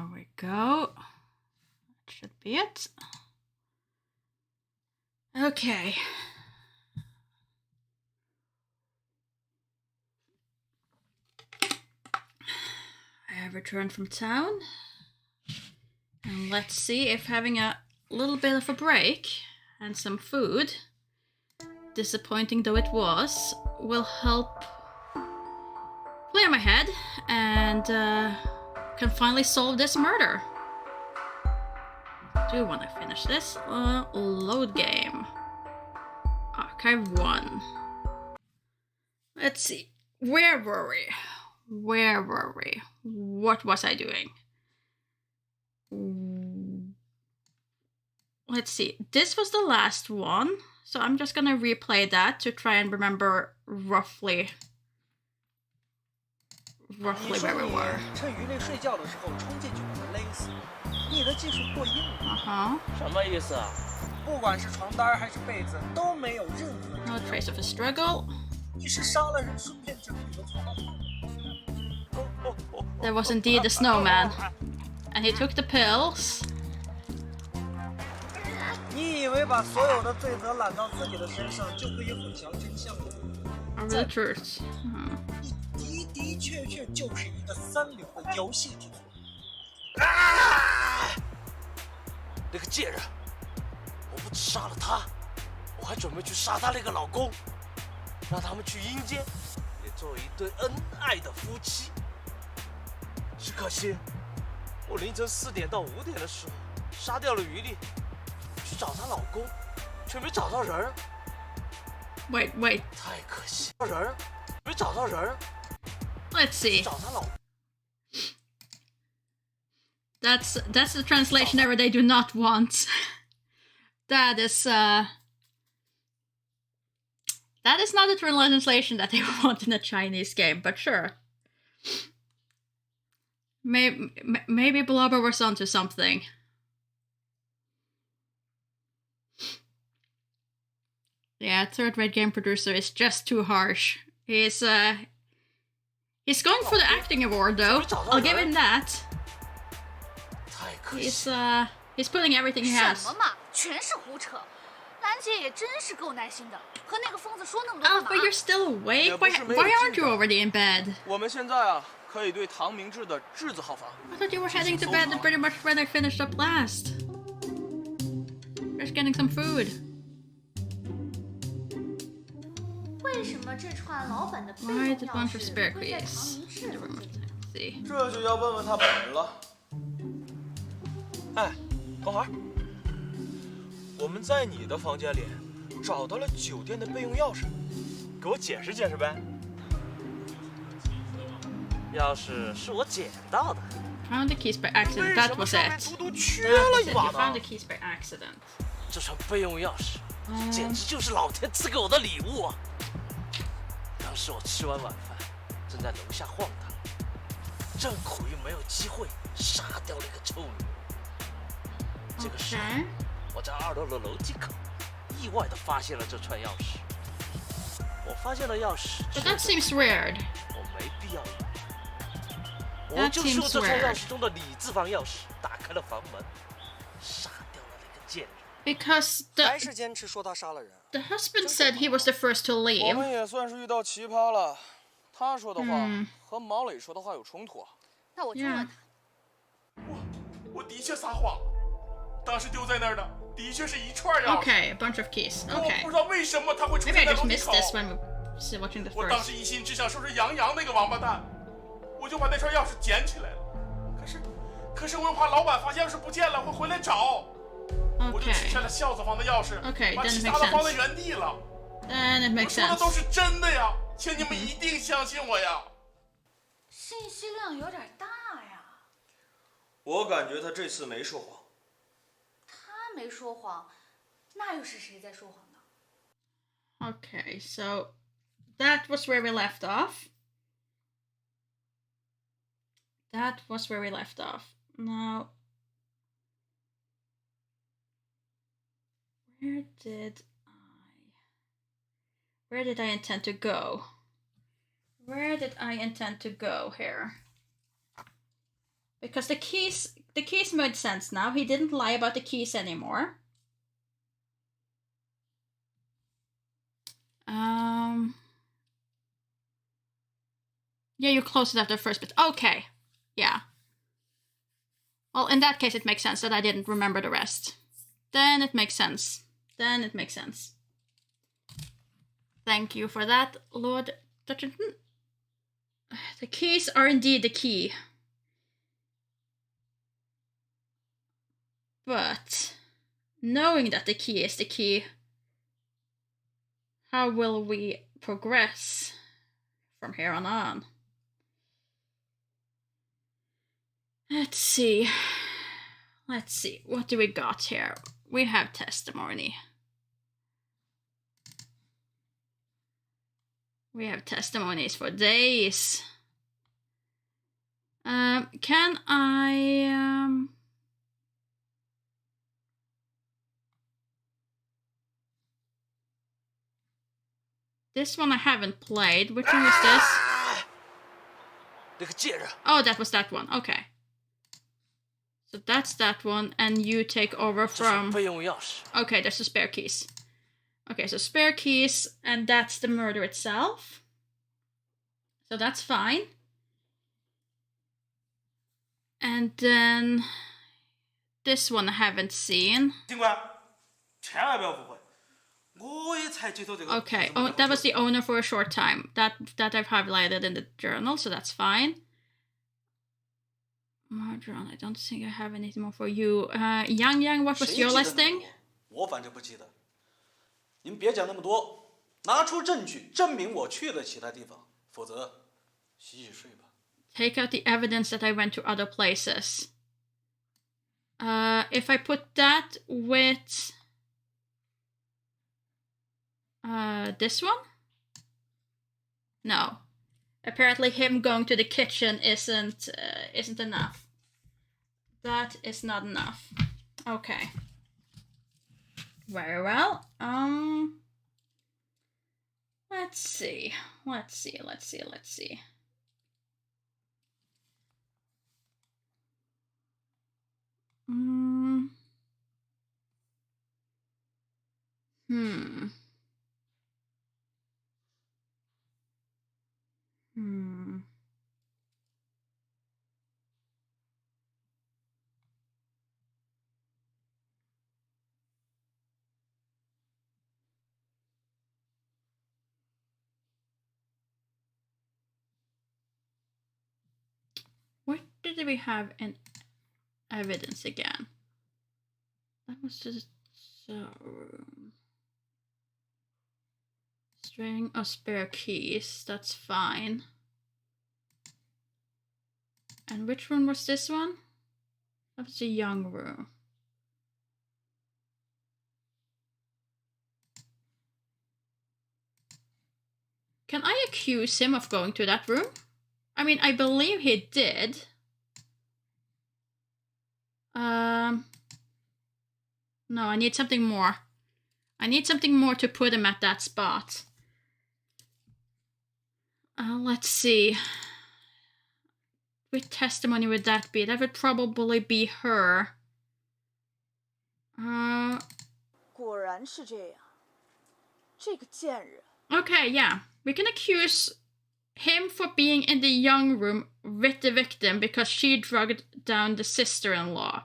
There we go. That should be it. Okay. I have returned from town. And let's see if having a little bit of a break and some food, disappointing though it was, will help clear my head and can finally solve this murder. Do want to finish this. Load game. Archive 1. Let's see. Where were we? What was I doing? Let's see. This was the last one. So I'm just gonna replay that to try and remember roughly where we were. No trace of a struggle. There was indeed a snowman, and he took the pills. Over the truth. 的确确就是一个三流的游戏之徒。那个贱人，我不止杀了她，我还准备去杀她那个老公，让他们去阴间，也做一对恩爱的夫妻。只可惜，我凌晨4点到5点的时候杀掉了余力，去找她老公，却没找到人。Wait. 太可惜，人没找到人。 Let's see. That's the translation error they do not want. That is not the translation that they want in a Chinese game, but sure. Maybe Blubber was onto something. Yeah, third-rate game producer is just too harsh. He's going for the acting award though. I'll give him that. He's putting everything he has. Oh, but you're still awake? Why aren't you already in bed? I thought you were heading to bed pretty much when I finished up last. Just getting some food. Why the bunch of spare keys? See. 这就要问问他本人了。哎，同行，我们在你的房间里找到了酒店的备用钥匙，给我解释解释呗。钥匙是我捡到的。Found the keys by accident. That was it. You found the keys by accident. 这串备用钥匙，简直就是老天赐给我的礼物啊！ 当时我吃完晚饭，正在楼下晃荡，正苦于没有机会杀掉那个臭女。这个时候，我在2楼的楼梯口意外地发现了这串钥匙。我发现了钥匙， But that seems weird. 我没必要用，我就是用这串钥匙中的李字房钥匙打开了房门，杀掉了那个贱人。Because the 还是坚持说他杀了人。 The husband said he was the first to 我 leave. 们也算是遇到奇葩了。他说的话和毛磊说的话有冲突啊。那我去问他。我的确撒谎，当时丢在那儿的的确是一串钥匙。 Okay, a bunch of keys. 我 Okay. 不知道为什么他会出 Maybe 现 I 在 just 楼梯 missed 口。 this when we were watching the 我当 first. 时一心只想收拾杨洋那个王八蛋，我就把那串钥匙捡起来了。可是我又怕老板发现钥匙不见了会回来找。 我就取下了孝子房的钥匙， Okay, 把 then 其 it 他 makes 的放在 sense. 原地了。 Then it 我 makes 说的 sense. 都是真的呀，请你们一定相信我呀。信息量有点大呀。我感觉他这次没说谎。他没说谎，那又是谁在说谎呢？ Okay, so that was where we left off. Now, where did I intend to go? Where did I intend to go here? Because the keys made sense now. He didn't lie about the keys anymore. Yeah, you closed it after the first bit. Okay. Yeah. Well, in that case, it makes sense that I didn't remember the rest. Then it makes sense. Thank you for that, Lord Dutchinson. The keys are indeed the key. But knowing that the key is the key, how will we progress from here on? Let's see. What do we got here? We have testimony. We have testimonies for days. Can I... This one I haven't played. Which one was this? Oh, that was that one. Okay. So that's that one, and you take over from... Okay, there's the spare keys. Okay, so spare keys, and that's the murder itself. So that's fine. And then... This one I haven't seen. Okay, oh, that was the owner for a short time. That I've highlighted in the journal, so that's fine. Marjon, I don't think I have anything more for you. Yang, what was your listing? 我反正不记得。您别讲那么多，拿出证据证明我去了其他地方，否则洗洗睡吧。Take out the evidence that I went to other places. If I put that with this one? No. Apparently him going to the kitchen isn't enough. That is not enough. Okay. Very well. Let's see. What did we have in evidence again? That was just room. String of spare keys, that's fine. And which one was this one? That was the young room. Can I accuse him of going to that room? I mean, I believe he did. No, I need something more. I need something more to put him at that spot. Let's see. Which testimony would that be? That would probably be her. 果然是这样，这个贱人。 Okay, yeah. We can accuse him for being in the young room with the victim because she drugged down the sister-in-law.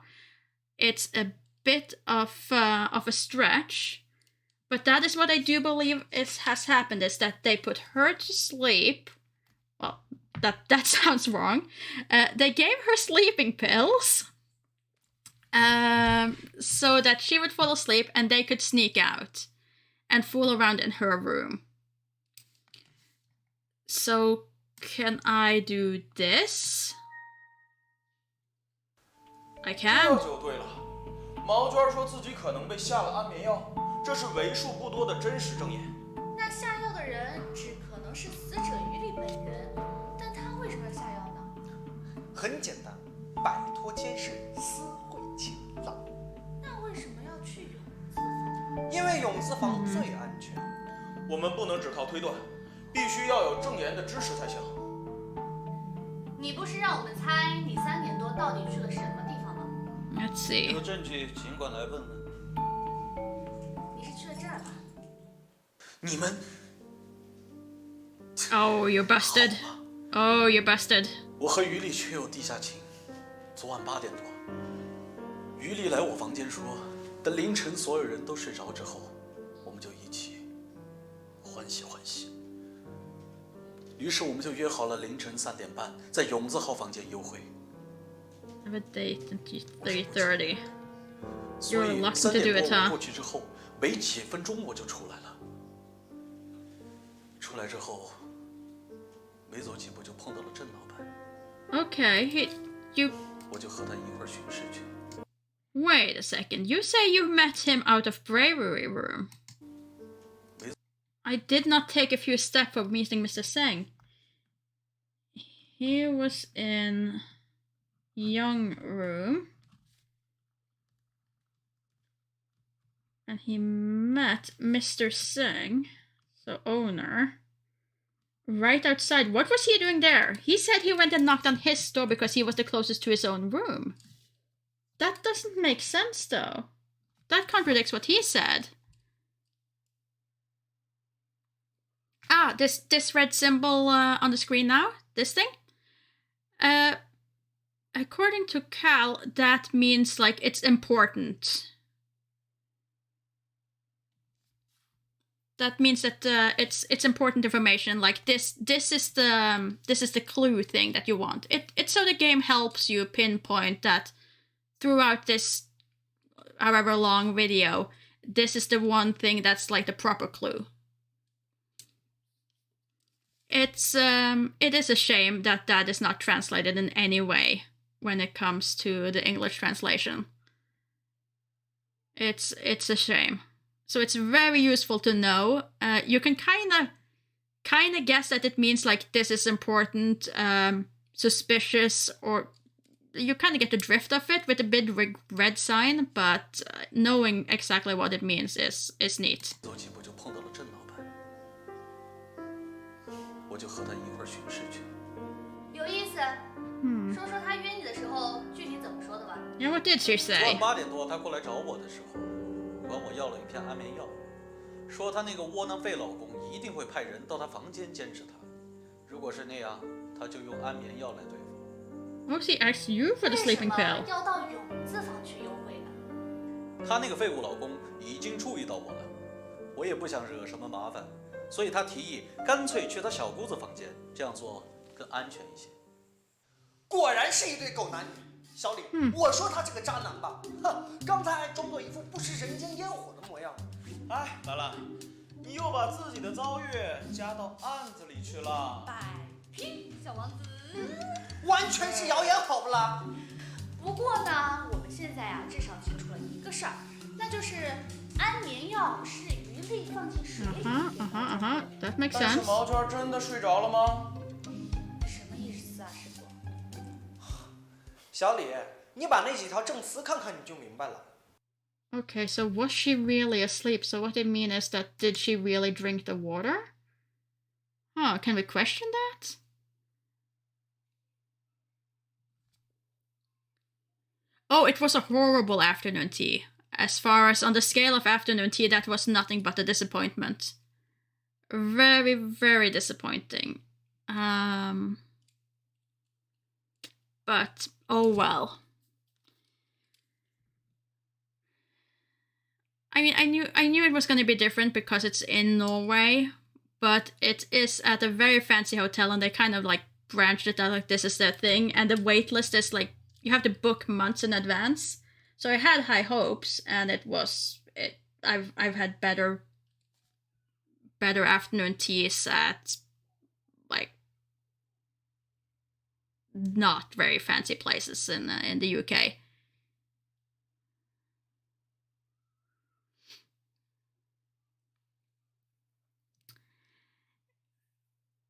It's a bit of a stretch, but that is what I do believe has happened, is that they put her to sleep. Well, that sounds wrong. They gave her sleeping pills so that she would fall asleep and they could sneak out and fool around in her room. So, can I do this? I can. 这就对了，毛娟说自己可能被下了安眠药，这是为数不多的真实证言。那下药的人只可能是死者于力本人，但他为什么要下药呢？很简单，摆脱监视，私会情郎。那为什么要去永资房？因为永资房最安全。我们不能只靠推断，必须要有证言的支持才行。你不是让我们猜你3点多到底去了什么地方吗？ Let's see. 有证据尽管来问问。你是去了这儿吧？你们 Oh, you're busted. Oh, you're busted. 我和于丽确有地下情。昨晚8点多，于丽来我房间说，等凌晨所有人都睡着之后，我们就一起欢喜欢喜。于是我们就约好了凌晨3点半在永字号房间幽会。Have a date until 3:30. 所以 You're 3 reluctant to 点 do 多 it, 我 huh? 过去之后，没几分钟我就出来了。出来之后，没走几步就碰到了郑老板。 Okay, you... 我就和他一块儿巡视去。 Wait a second. You say you met him out of bravery room. I did not take a few steps for meeting Mr. Sheng. He was in Young room. And he met Mr. Sheng, so owner, right outside. What was he doing there? He said he went and knocked on his door because he was the closest to his own room. That doesn't make sense, though. That contradicts what he said. Ah, this red symbol on the screen now? This thing? According to Cal, that means, like, it's important. That means that it's important information. Like this is the clue thing that you want. It's so the game helps you pinpoint that throughout this however long video, this is the one thing that's like the proper clue. It is a shame that that is not translated in any way when it comes to the English translation. It's a shame. So it's very useful to know. You can kind of guess that it means like this is important, suspicious, or you kind of get the drift of it with a big red sign. But knowing exactly what it means is neat. 走几步就碰到了郑老板，我就和他一块儿巡视去。有意思。说说他约你的时候具体怎么说的吧。Yeah, what did she 昨 say? 晚8点多，他过来找我的时候，管我要了一片安眠药，说他那个窝囊废老公一定会派人到他房间监视他，如果是那样，他就用安眠药来对付。Oh, she asked you for the 为什 sleeping 么 pill. 要到永字坊去幽会呢？他那个废物老公已经注意到我了，我也不想惹什么麻烦，所以他提议干脆去他小姑子房间，这样做更安全一些。果然是一对狗男女。小李，我说他是个渣男吧？哼，刚才还装作一副不食人间烟火的模样。哎，兰兰，你又把自己的遭遇加到案子里去了。摆平小王子。完全是谣言，好不啦？不过呢，我们现在啊至少清楚了一个事儿，那就是安眠药是鱼粒放进水里。That makes 但是 sense. 毛圈真的睡着了吗？什么意思啊，师傅？小李，你把那几条证词看看，你就明白了。Okay, so was she really asleep? So what they mean is that did she really drink the water? Oh, can we question that? Oh, it was a horrible afternoon tea. As far as on the scale of afternoon tea, that was nothing but a disappointment. Very, very disappointing. But, oh well. I mean, I knew it was going to be different because it's in Norway, but it is at a very fancy hotel, and they kind of like branched it out like this is their thing, and the wait list is like you have to book months in advance. So I had high hopes, and I've had better afternoon teas at like not very fancy places in the UK.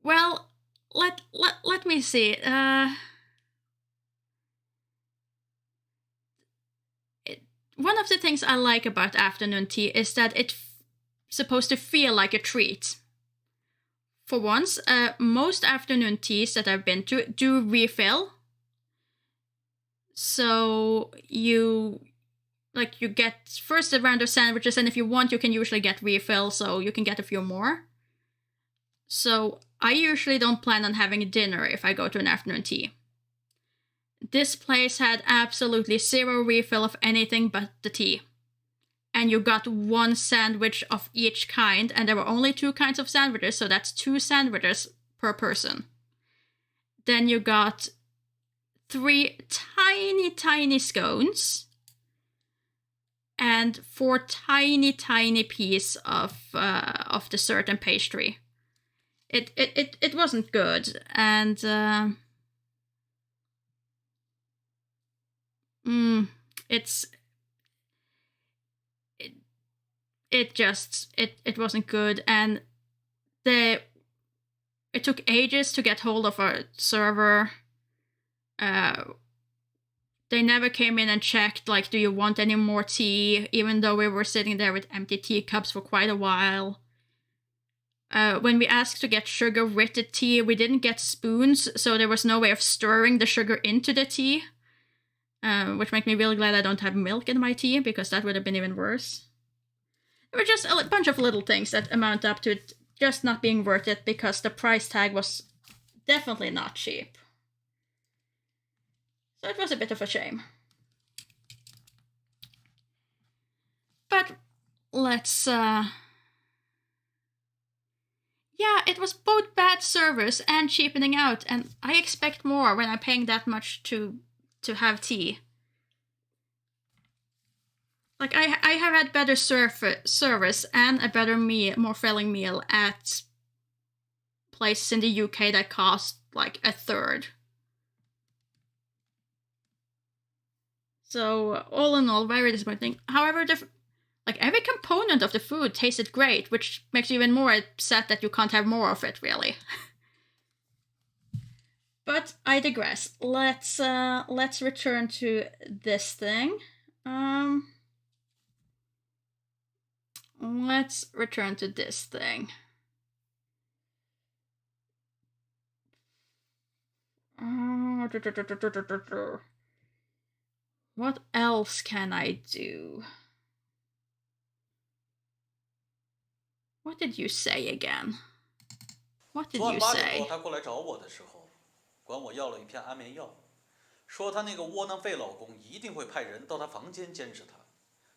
Well, let me see. One of the things I like about afternoon tea is that it's supposed to feel like a treat. for once, most afternoon teas that I've been to do refill. So you get first a round of sandwiches, and if you want, you can usually get refill, so you can get a few more. So I usually don't plan on having dinner if I go to an afternoon tea. This place had absolutely zero refill of anything but the tea. And you got one sandwich of each kind, and there were only 2 kinds of sandwiches, so that's 2 sandwiches per person. Then you got 3 tiny scones and 4 tiny pieces of dessert and pastry. It wasn't good, and it wasn't good, and it took ages to get hold of a server. They never came in and checked, like, do you want any more tea, even though we were sitting there with empty teacups for quite a while. When we asked to get sugar with the tea, we didn't get spoons, so there was no way of stirring the sugar into the tea, which makes me really glad I don't have milk in my tea, because that would have been even worse. There were just a bunch of little things that amount up to it just not being worth it, because the price tag was definitely not cheap. So it was a bit of a shame. But let's... Yeah, it was both bad service and cheapening out, and I expect more when I'm paying that much to have tea. Like, I have had better service and a better meal, more filling meal at places in the UK that cost like a third. So, all in all, very disappointing. However, every component of the food tasted great, which makes you even more upset that you can't have more of it, really. But I digress. Let's return to this thing. Let's return to this thing. What else can I do? What did you say again? What did you say? 昨晚8点多，他过来找我的时候，管我要了一片安眠药，说他那个窝囊废老公一定会派人到他房间监视他。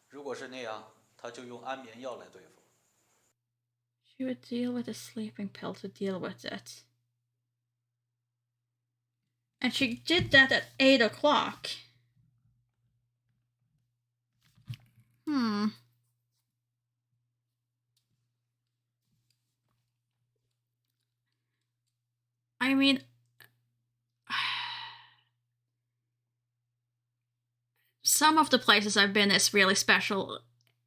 如果是那样，他就用安眠药来对付。She would deal with a sleeping pill to deal with it. And she did that at 8 o'clock. I mean, some of the places I've been is really special.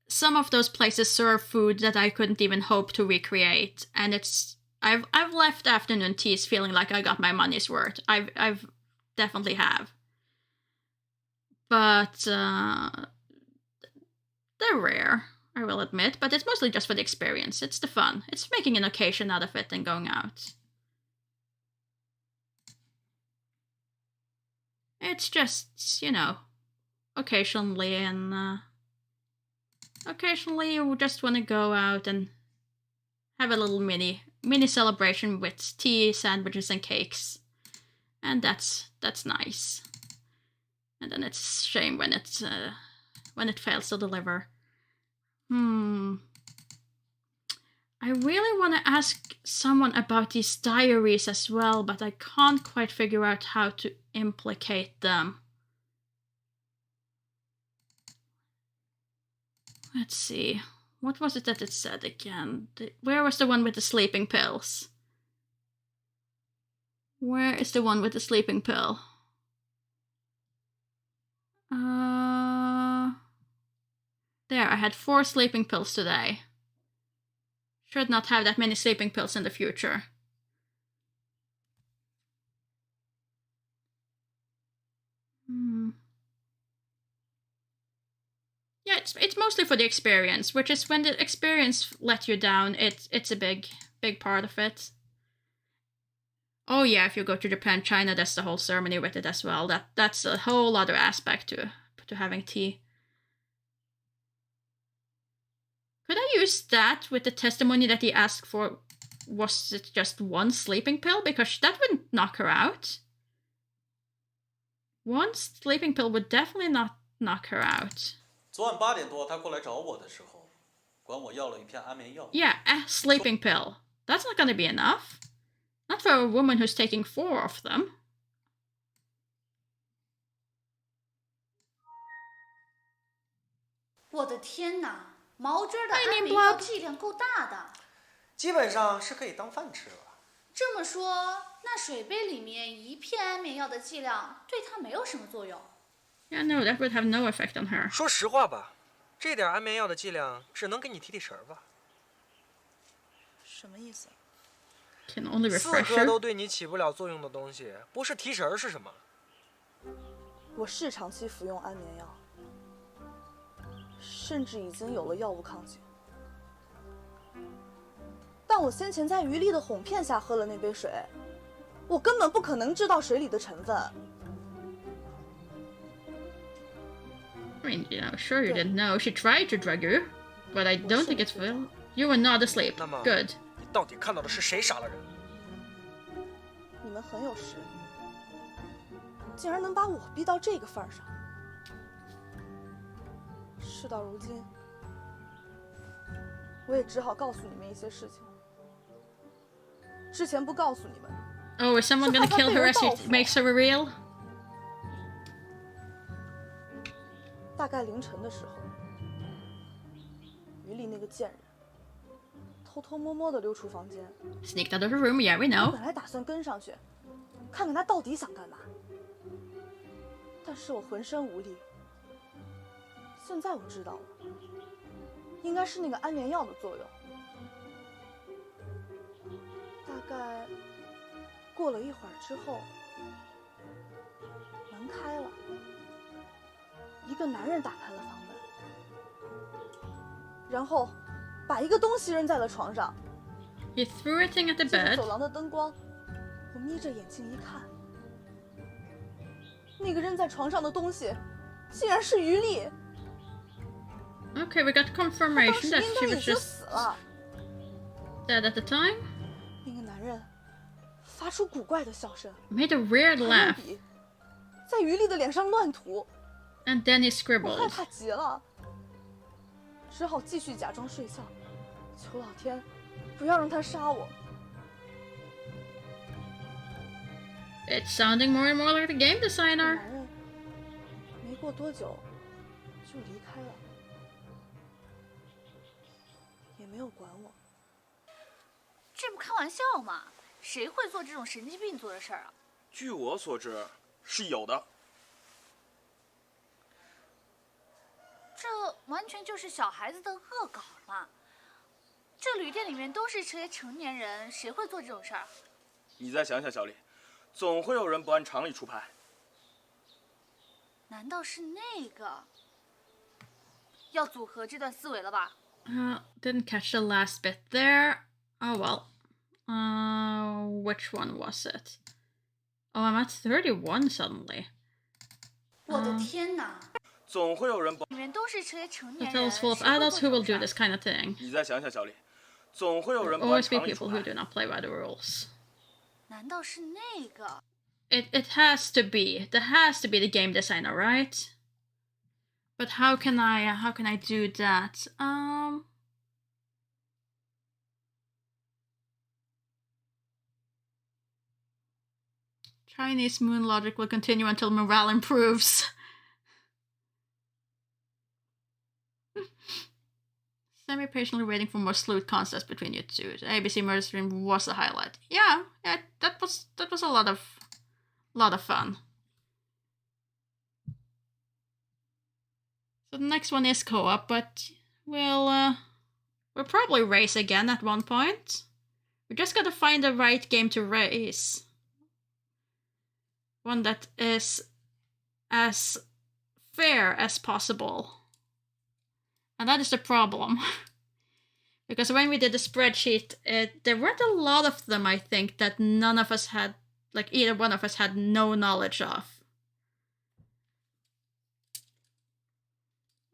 Some of those places serve food that I couldn't even hope to recreate, and I've left afternoon teas feeling like I got my money's worth. I've definitely have. But they're rare, I will admit, but it's mostly just for the experience. It's the fun. It's making an occasion out of it and going out. It's just, occasionally, and occasionally you just want to go out and have a little mini celebration with tea, sandwiches, and cakes, and that's nice. And then it's a shame when it fails to deliver. I really want to ask someone about these diaries as well, but I can't quite figure out how to implicate them. Let's see. What was it that it said again? Where was the one with the sleeping pills? Where is the one with the sleeping pill? There, I had 4 sleeping pills today. Should not have that many sleeping pills in the future. Yeah, it's mostly for the experience, which is when the experience let you down, it's a big part of it. Oh yeah, if you go to Japan, China, that's the whole ceremony with it as well. That's a whole other aspect to having tea. Could I use that with the testimony that he asked for? Was it just one sleeping pill? Because that wouldn't knock her out. One sleeping pill would definitely not knock her out. 昨晚8点多，他过来找我的时候，管我要了一片安眠药。 Yeah, a sleeping pill. That's not gonna be enough. Not for a woman who's taking 4 of them. 我的天哪，毛娟的安眠药剂量够大的，基本上是可以当饭吃了。这么说，那水杯里面1片安眠药的剂量对她没有什么作用。 Yeah, no, that would have no effect on her. 说实话吧，这点安眠药的剂量只能给你提提神吧。什么意思？Can only refresh 4颗都对你起不了作用的东西，不是提神是什么？我是长期服用安眠药，甚至已经有了药物抗警。但我先前在余力的哄骗下喝了那杯水，我根本不可能知道水里的成分。 I mean, sure you didn't know. She tried to drug you, but I don't think it's real. You were not asleep. Good. 你到底看到的是谁杀了人？你们很有实力，竟然能把我逼到这个份上。事到如今，我也只好告诉你们一些事情。之前不告诉你们。 Oh, is someone gonna kill her as she makes her reveal? 大概凌晨的时候，余力那个贱人偷偷摸摸的溜出房间 Sneaked out of the room, yeah, we know. 本来打算跟上去，看看他到底想干嘛，但是我浑身无力。现在我知道了，应该是那个安眠药的作用。大概过了一会儿之后，门开了。 一个男人打开了房门，然后把一个东西扔在了床上。He threw a thing at the 借着 bed. 走廊的灯光，我眯着眼睛一看，那个扔在床上的东西，竟然是余力。Okay, we got confirmation that she was 应该已经 just 死了。 dead at the time. 那个男人发出古怪的笑声 Made a weird 用 laugh, 笔在余力的脸上乱涂。 and then he 我害 scribbled. 怕极了，只好继续假装睡觉，求老天不要让他杀我。 It's sounding more and more like the game 那 designer. 男人没过多久就离开了，也没有管我。这不开玩笑吗？谁会做这种神经病做的事儿啊？据我所知，是有的。 这完全就是小孩子的恶搞嘛！这旅店里面都是些成年人，谁会做这种事儿？你再想想，小李，总会有人不按常理出牌。难道是那个？要组合这段思维了吧？ Didn't catch the last bit there. Oh well. Which one was it? Oh, I'm at 31 suddenly. 我的天哪！ 总会有人不。里面都是些成 The 年 hotel 人， is full of 谁会做 adults 这 who will 种 do 事儿 this kind of thing. 你再想想，小李，总会有人 There 不 will 按 always be 常理 people 出 who 牌。 do not play by the rules. 难道是那个？ It has to be. There has to be the game designer, right? But how can I do that? Chinese moon logic will continue until morale improves. Semi-patiently waiting for more sleuth contests between you two. The ABC murder stream was a highlight. Yeah, that was a lot of fun. So the next one is co-op, but we'll probably race again at one point. We just gotta find the right game to race. One that is as fair as possible. And that is the problem. Because when we did the spreadsheet, there weren't a lot of them, I think, that none of us had, like either one of us had no knowledge of.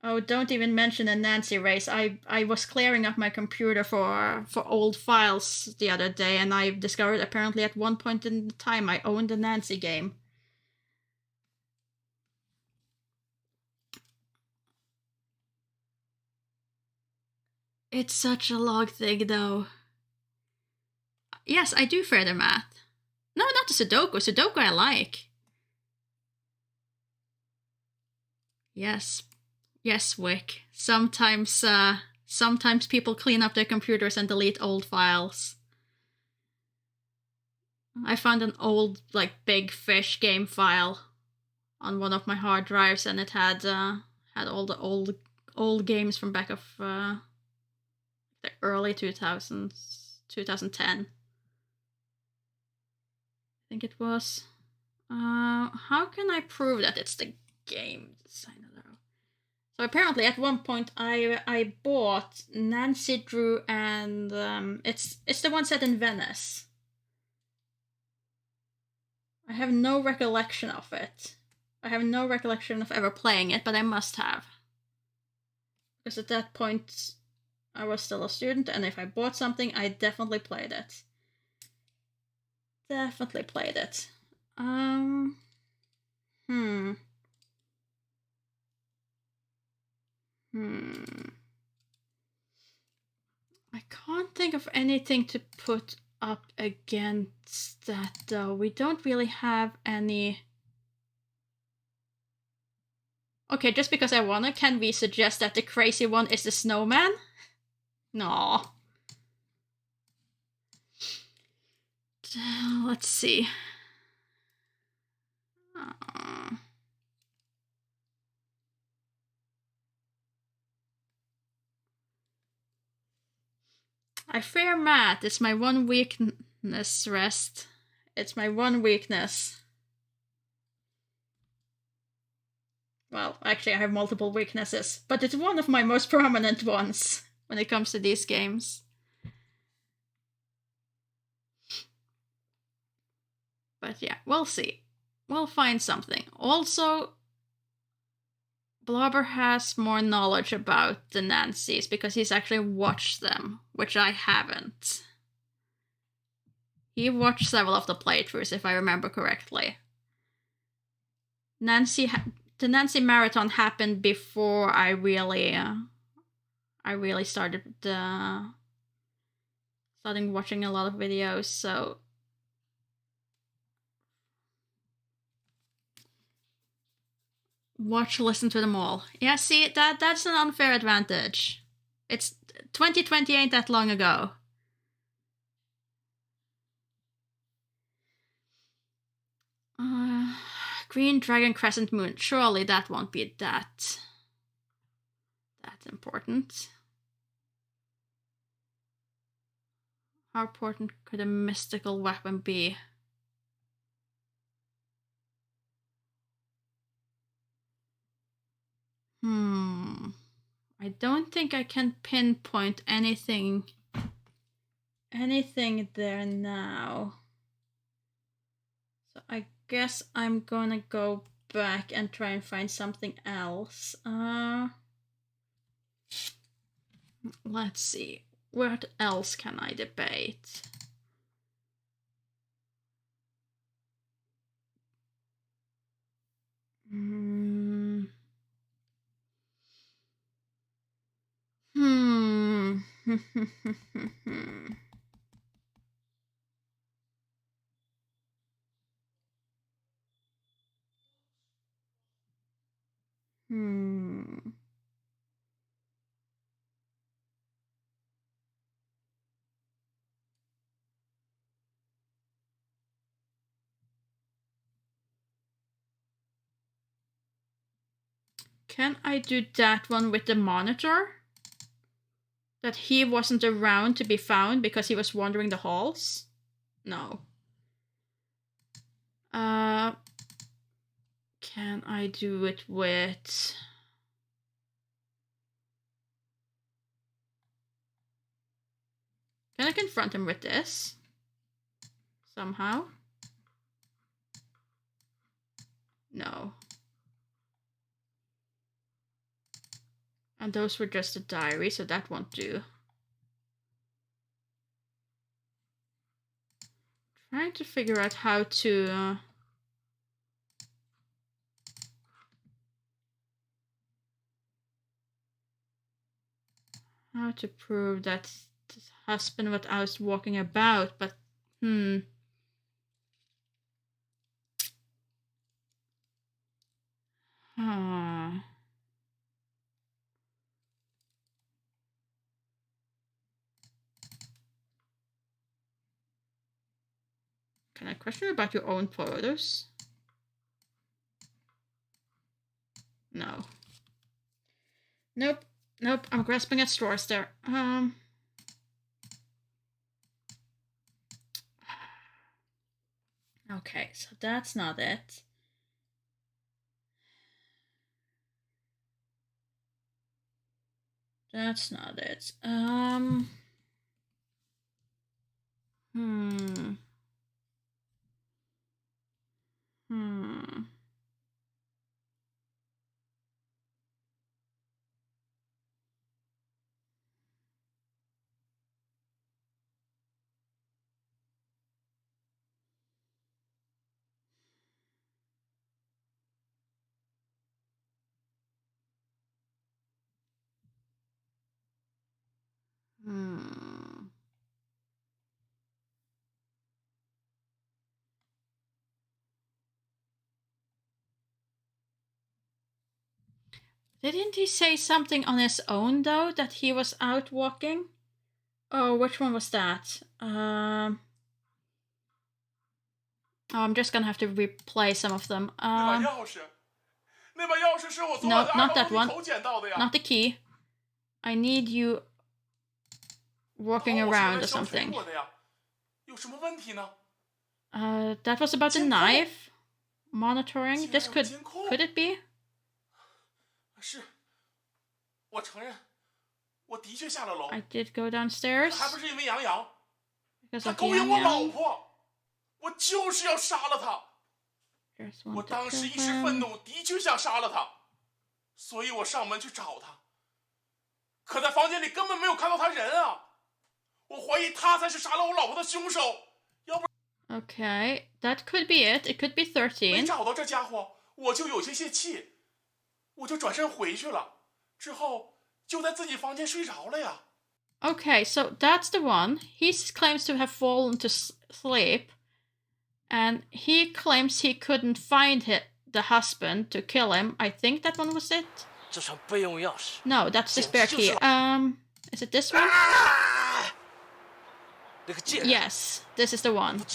Oh, don't even mention the Nancy race. I was clearing up my computer for old files the other day, and I discovered apparently at one point in time I owned the Nancy game. It's such a log thing, though. Yes, I do further math. No, not the Sudoku. Sudoku I like. Yes. Yes, Wick. Sometimes people clean up their computers and delete old files. I found an old, like, Big Fish game file on one of my hard drives, and it had all the old games from back of the early 2000s, 2010. I think it was. How can I prove that it's the game designer? So apparently at one point I bought Nancy Drew, and it's the one set in Venice. I have no recollection of it. I have no recollection of ever playing it, but I must have. Because at that point I was still a student, and if I bought something, I definitely played it. Definitely played it. I can't think of anything to put up against that, though. We don't really have any... Okay, just because I wanna, can we suggest that the crazy one is the snowman? No. Let's see. I fear math. It's my one weakness, Rest. It's my one weakness. Well, actually I have multiple weaknesses, but it's one of my most prominent ones when it comes to these games. But yeah, we'll see. We'll find something. Also, Blobber has more knowledge about the Nancys because he's actually watched them, which I haven't. He watched several of the playthroughs, if I remember correctly. The Nancy Marathon happened before I really started watching a lot of videos, so... Watch, listen to them all. Yeah, see, that's an unfair advantage. It's 2020 ain't that long ago. Green Dragon Crescent Moon. Surely that won't be that important. How important could a mystical weapon be? I don't think I can pinpoint anything there now. So I guess I'm gonna go back and try and find something else. Let's see. What else can I debate? Can I do that one with the monitor? That he wasn't around to be found because he was wandering the halls? No. Can I do it with... Can I confront him with this? Somehow? No. And those were just a diary, so that won't do. Trying to figure out how to... how to prove that the husband what I was walking about, but Can I question you about your own photos? No. Nope. Nope. I'm grasping at straws there. Okay, so that's not it. That's not it. Didn't he say something on his own, though, that he was out walking? Oh, which one was that? Oh, I'm just gonna have to replay some of them. No, not that one. Not the key. I need you walking around or something. That was about the knife. Monitoring. This could it be? 是，我承认，我的确下了楼。I did go downstairs. 还不是因为杨洋， Because 他 of 勾引我 Qiang 老 Sheng. 婆，我就是要杀了他。我当时一时愤怒，的确想杀了他，所以我上门去找他。可在房间里根本没有看到他人啊！我怀疑他才是杀了我老婆的凶手，要不然。Okay, that could be it. It could be 13. 没找到这家伙，我就有些泄气。 我就转身回去了，之后就在自己房间睡着了呀。Okay, so that's the one. He claims to have fallen to sleep, and he claims he couldn't find the husband to kill him. I think that one was it. 这串备用钥匙。 No, that's the spare key. Is it this one? Yes, this is the one.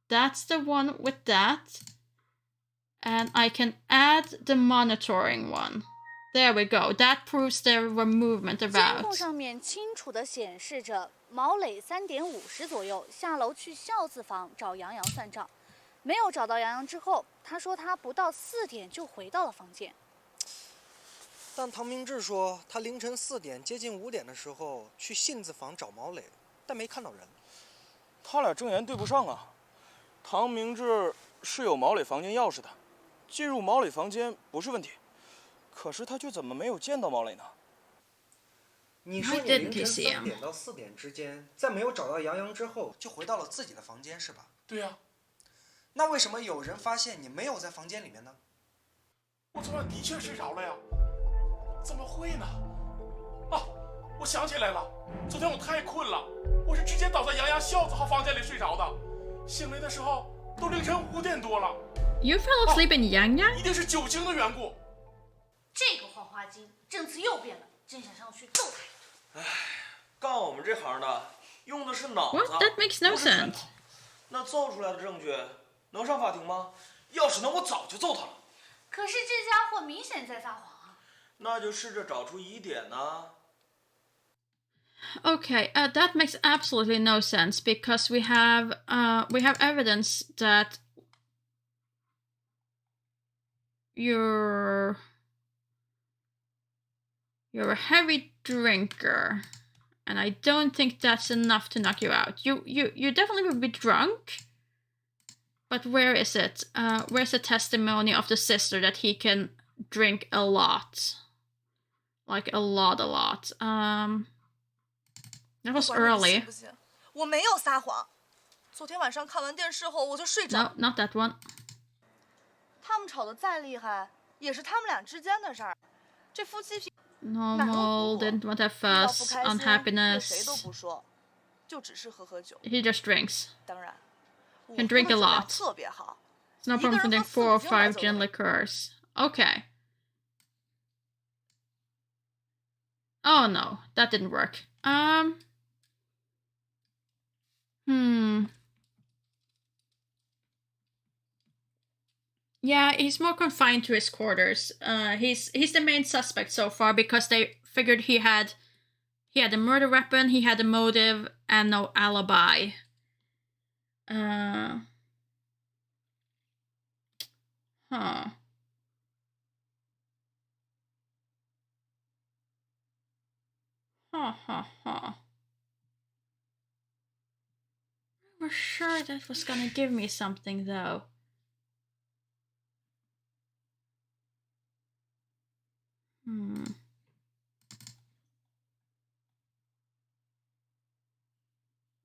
That's the one with that. And I can add the monitoring one. There we go. That proves there were movement about. 监控上面清楚地显示着毛磊3点50左右下楼去孝子房找杨洋算账，没有找到杨洋之后，他说他不到4点就回到了房间。但唐明志说他凌晨4点接近5点的时候去信子房找毛磊，但没看到人。他俩证言对不上啊。唐明志是有毛磊房间钥匙的。 进入毛磊房间不是问题，可是他却怎么没有见到毛磊呢？你说你凌晨3点到4点之间，在没有找到杨洋之后，就回到了自己的房间，是吧？对呀。那为什么有人发现你没有在房间里面呢？我昨晚的确睡着了呀，怎么会呢？啊，我想起来了，昨天我太困了，我是直接倒在杨洋孝子号房间里睡着的，醒来的时候都凌晨5点多了。 You fell asleep in Yang Yang? 一定是酒精的缘故。这个黄花精证词又变了，真想上去揍他。唉，干我们这行的用的是脑子。What? That makes no sense. 那奏出来的证据能上法庭吗？要是能，我早就揍他了。可是这家伙明显在撒谎啊。那就试着找出疑点呢。 Okay, that makes absolutely no sense because we have evidence that you're a heavy drinker And I don't think that's enough to knock you out. You definitely would be drunk. But where is it? Where's the testimony of the sister that he can drink a lot? Like a lot. That was early. 我没有撒谎。昨天晚上看完电视后我就睡着。 No, not that one. 他们吵得再厉害，也是他们俩之间的事儿。这夫妻平 Normal, didn't want to have fuss, 对谁 unhappiness. 都不说，就只是喝酒。 He just drinks. 当然， Can drink a lot. 特别好。 It's no problem for them 4 or 5 gin liqueurs. Okay. Oh no, that didn't work. Yeah, he's more confined to his quarters. He's the main suspect so far because they figured he had a murder weapon, he had a motive, and no alibi. I was sure that was gonna give me something though.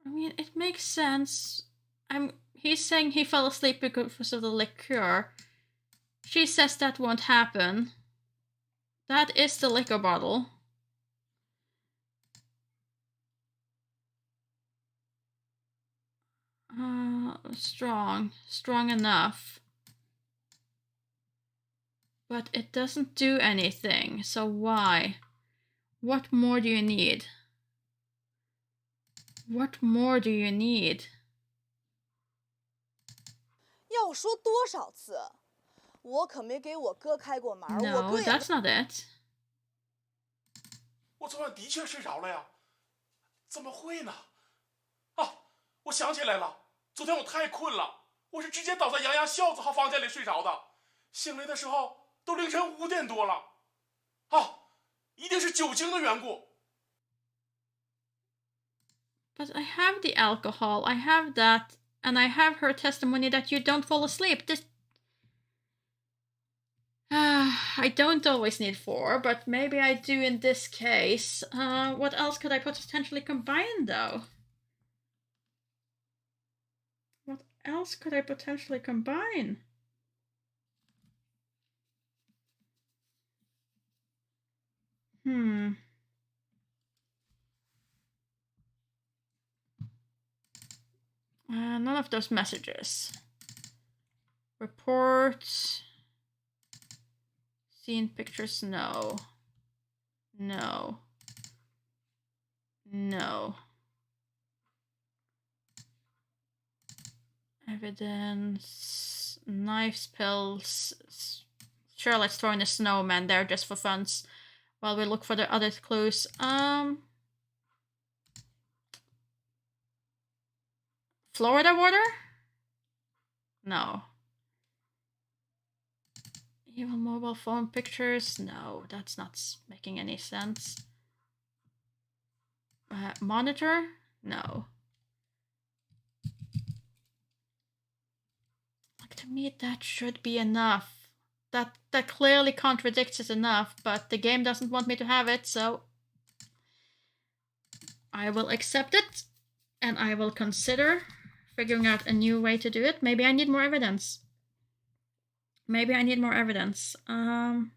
I mean, it makes sense. He's saying he fell asleep because of the liqueur. She says that won't happen. That is the liquor bottle. Strong enough. But it doesn't do anything, so why? What more do you need? What more do you need? 要说多少次，我可没给我哥开过门。 No, that's not it. 我昨晚的确睡着了呀，怎么会呢？啊，我想起来了，昨天我太困了，我是直接倒在洋洋孝子号房间里睡着的，醒来的时候都凌晨5点多了。啊，一定是酒精的缘故。 But I have the alcohol, I have that, and I have her testimony that you don't fall asleep. This... I don't always need 4, but maybe I do in this case. What else could I potentially combine, though? What else could I potentially combine? None of those messages. Reports. Scene pictures, no. No. No. Evidence. Knives, pills. Sure, let's throw in a snowman there just for funs while we look for the other clues. Florida water? No. Evil mobile phone pictures? No, that's not making any sense. Monitor? No. Like, to me, that should be enough. That clearly contradicts it enough, but the game doesn't want me to have it, so I will accept it, and I will consider figuring out a new way to do it. Maybe I need more evidence. Maybe I need more evidence. Fell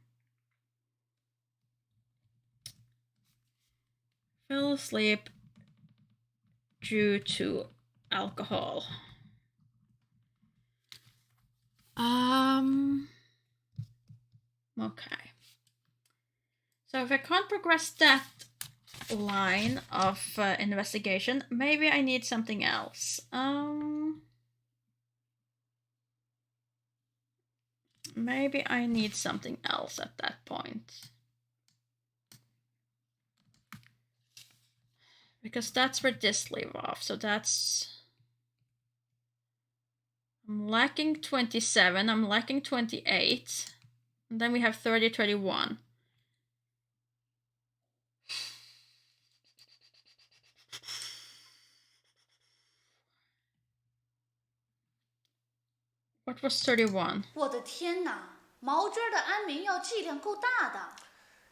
asleep due to alcohol. Okay. So if I can't progress that line of investigation, maybe I need something else. Maybe I need something else at that point. Because that's where this leave off, so that's... I'm lacking 27, I'm lacking 28, and then we have 30, 31. What was 31? 我的天哪，毛汁的安眠药剂量够大的。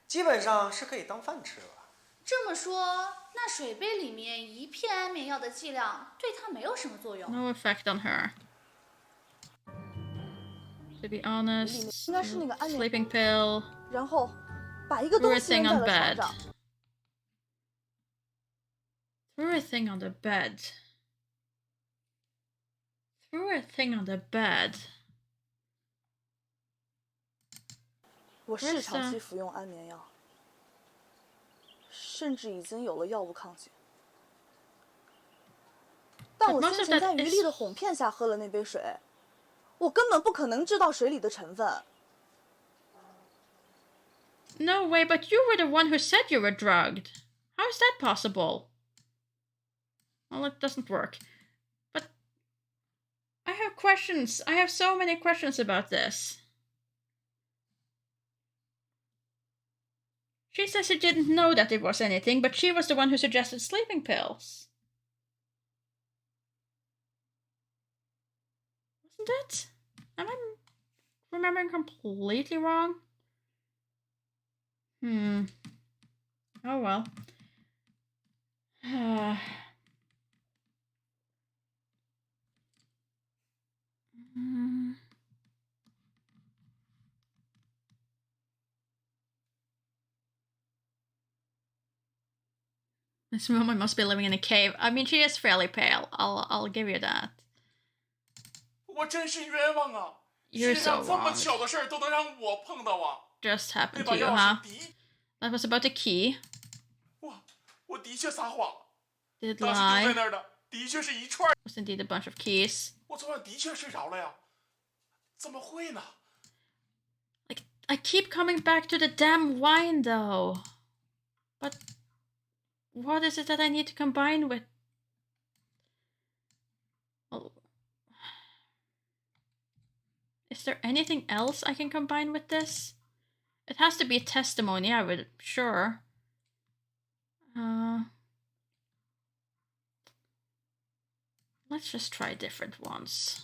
基本上是可以当饭吃了。这么说，那水杯里面1片安眠药的剂量对她没有什么作用。No effect on her. To be honest, 应该是那个安眠 sleeping pill. 然后把一个东西扔在了床上。Threw a thing on the bed. Threw a thing on the bed. 我是长期服用安眠药，甚至已经有了药物抗性。但我先前在余力的哄骗下喝了那杯水，我根本不可能知道水里的成分。No way, but you were the one who said you were drugged. How is that possible? Well, it doesn't work. But I have questions. I have so many questions about this. She says she didn't know that it was anything, but she was the one who suggested sleeping pills. Wasn't it? Am I remembering completely wrong? Oh well. This woman must be living in a cave. I mean, she is fairly pale. I'll give you that. 我真是冤枉啊！ You're 世界上 so 这么 wrong. 巧的事儿都能让我碰到啊！ Just 那 happened 把 to you, 钥 huh? 匙 That was about the key. 我的确撒谎了。 Did 当时丢在 lie. 那儿的的确是一串。 Was indeed a bunch of keys. 我昨晚的确睡着了呀，怎么会呢？ Like, I keep coming back to the damn wine, though. But what is it that I need to combine with? Well, is there anything else I can combine with this? It has to be a testimony, I would, sure. Let's just try different ones.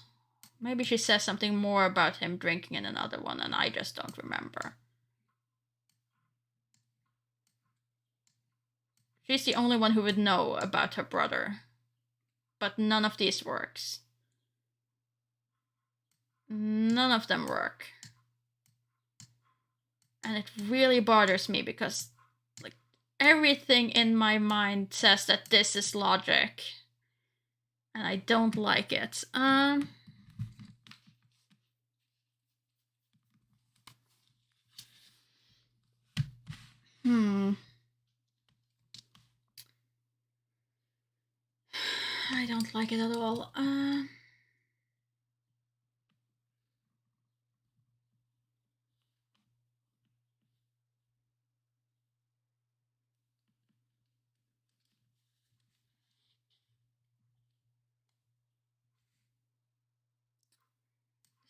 Maybe she says something more about him drinking in another one and I just don't remember. She's the only one who would know about her brother. But none of these works. None of them work. And it really bothers me because, like, everything in my mind says that this is logic. And I don't like it. I don't like it at all.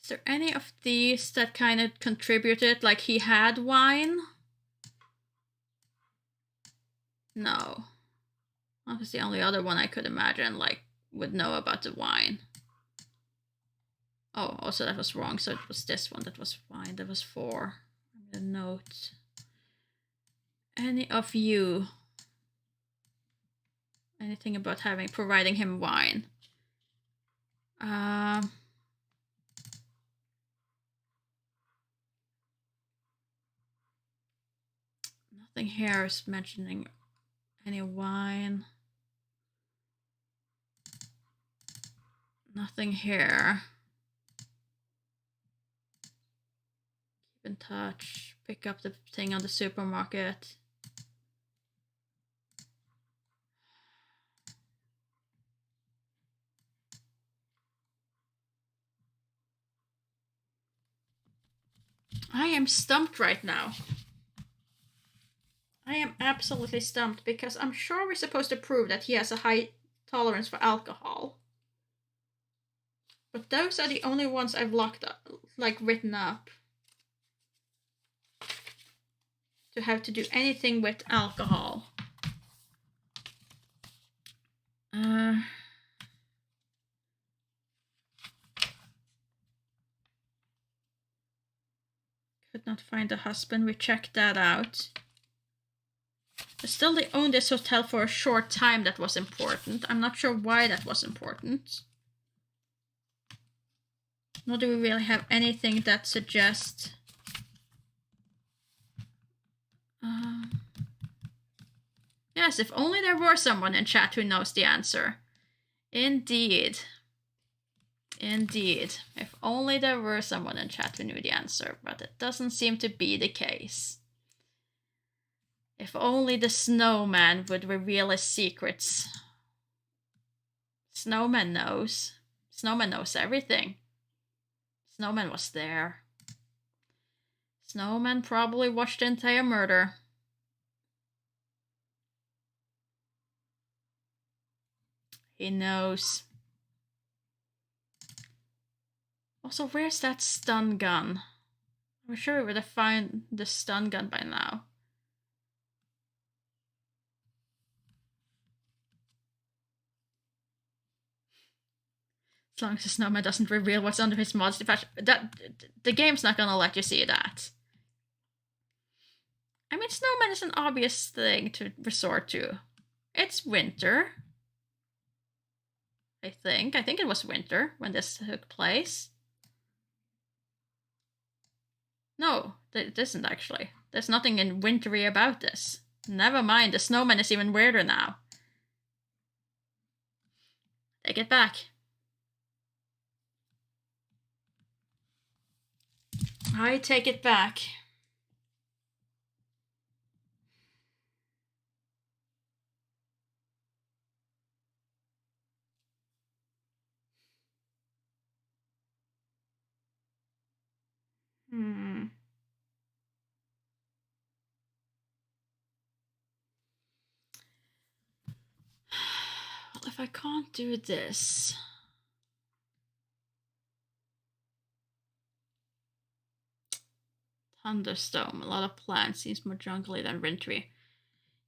Is there any of these that kind of contributed, like he had wine? No. That was the only other one I could imagine, like, would know about the wine. Oh, also that was wrong, so it was this one that was wine. That was 4. I'm gonna note. Any of you? Anything about providing him wine? Nothing here is mentioning any wine. Nothing here. Keep in touch. Pick up the thing on the supermarket. I am stumped right now. I am absolutely stumped because I'm sure we're supposed to prove that he has a high tolerance for alcohol. But those are the only ones I've locked up, like written up. To have to do anything with alcohol. Could not find the husband. We checked that out. But still, they owned this hotel for a short time. That was important. I'm not sure why that was important. Nor do we really have anything that suggests... Yes, if only there were someone in chat who knows the answer. Indeed. Indeed. If only there were someone in chat who knew the answer, but it doesn't seem to be the case. If only the snowman would reveal his secrets. Snowman knows. Snowman knows everything. Snowman was there. Snowman probably watched the entire murder. He knows. Also, where's that stun gun? I'm sure we would have found the stun gun by now. As long as the snowman doesn't reveal what's under his modesty patch, the game's not gonna let you see that. I mean, snowman is an obvious thing to resort to. It's winter. I think it was winter when this took place. No, it isn't actually. There's nothing wintry about this. Never mind, the snowman is even weirder now. Take it back. I take it back. Well, if I can't do this... Thunderstorm. A lot of plants. Seems more jungly than wintry.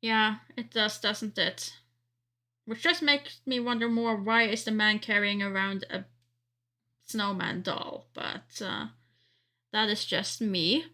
Yeah, it does, doesn't it? Which just makes me wonder more, why is the man carrying around a snowman doll? But that is just me.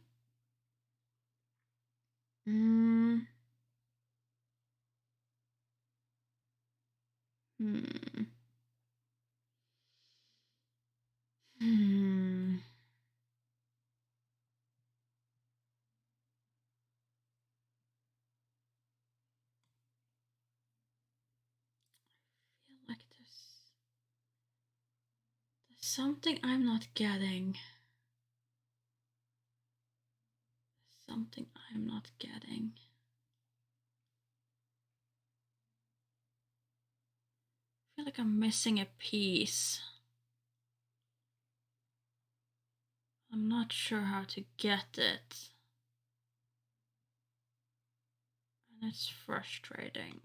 Like there's something I'm not getting. Something I'm not getting. I feel like I'm missing a piece. I'm not sure how to get it. And it's frustrating.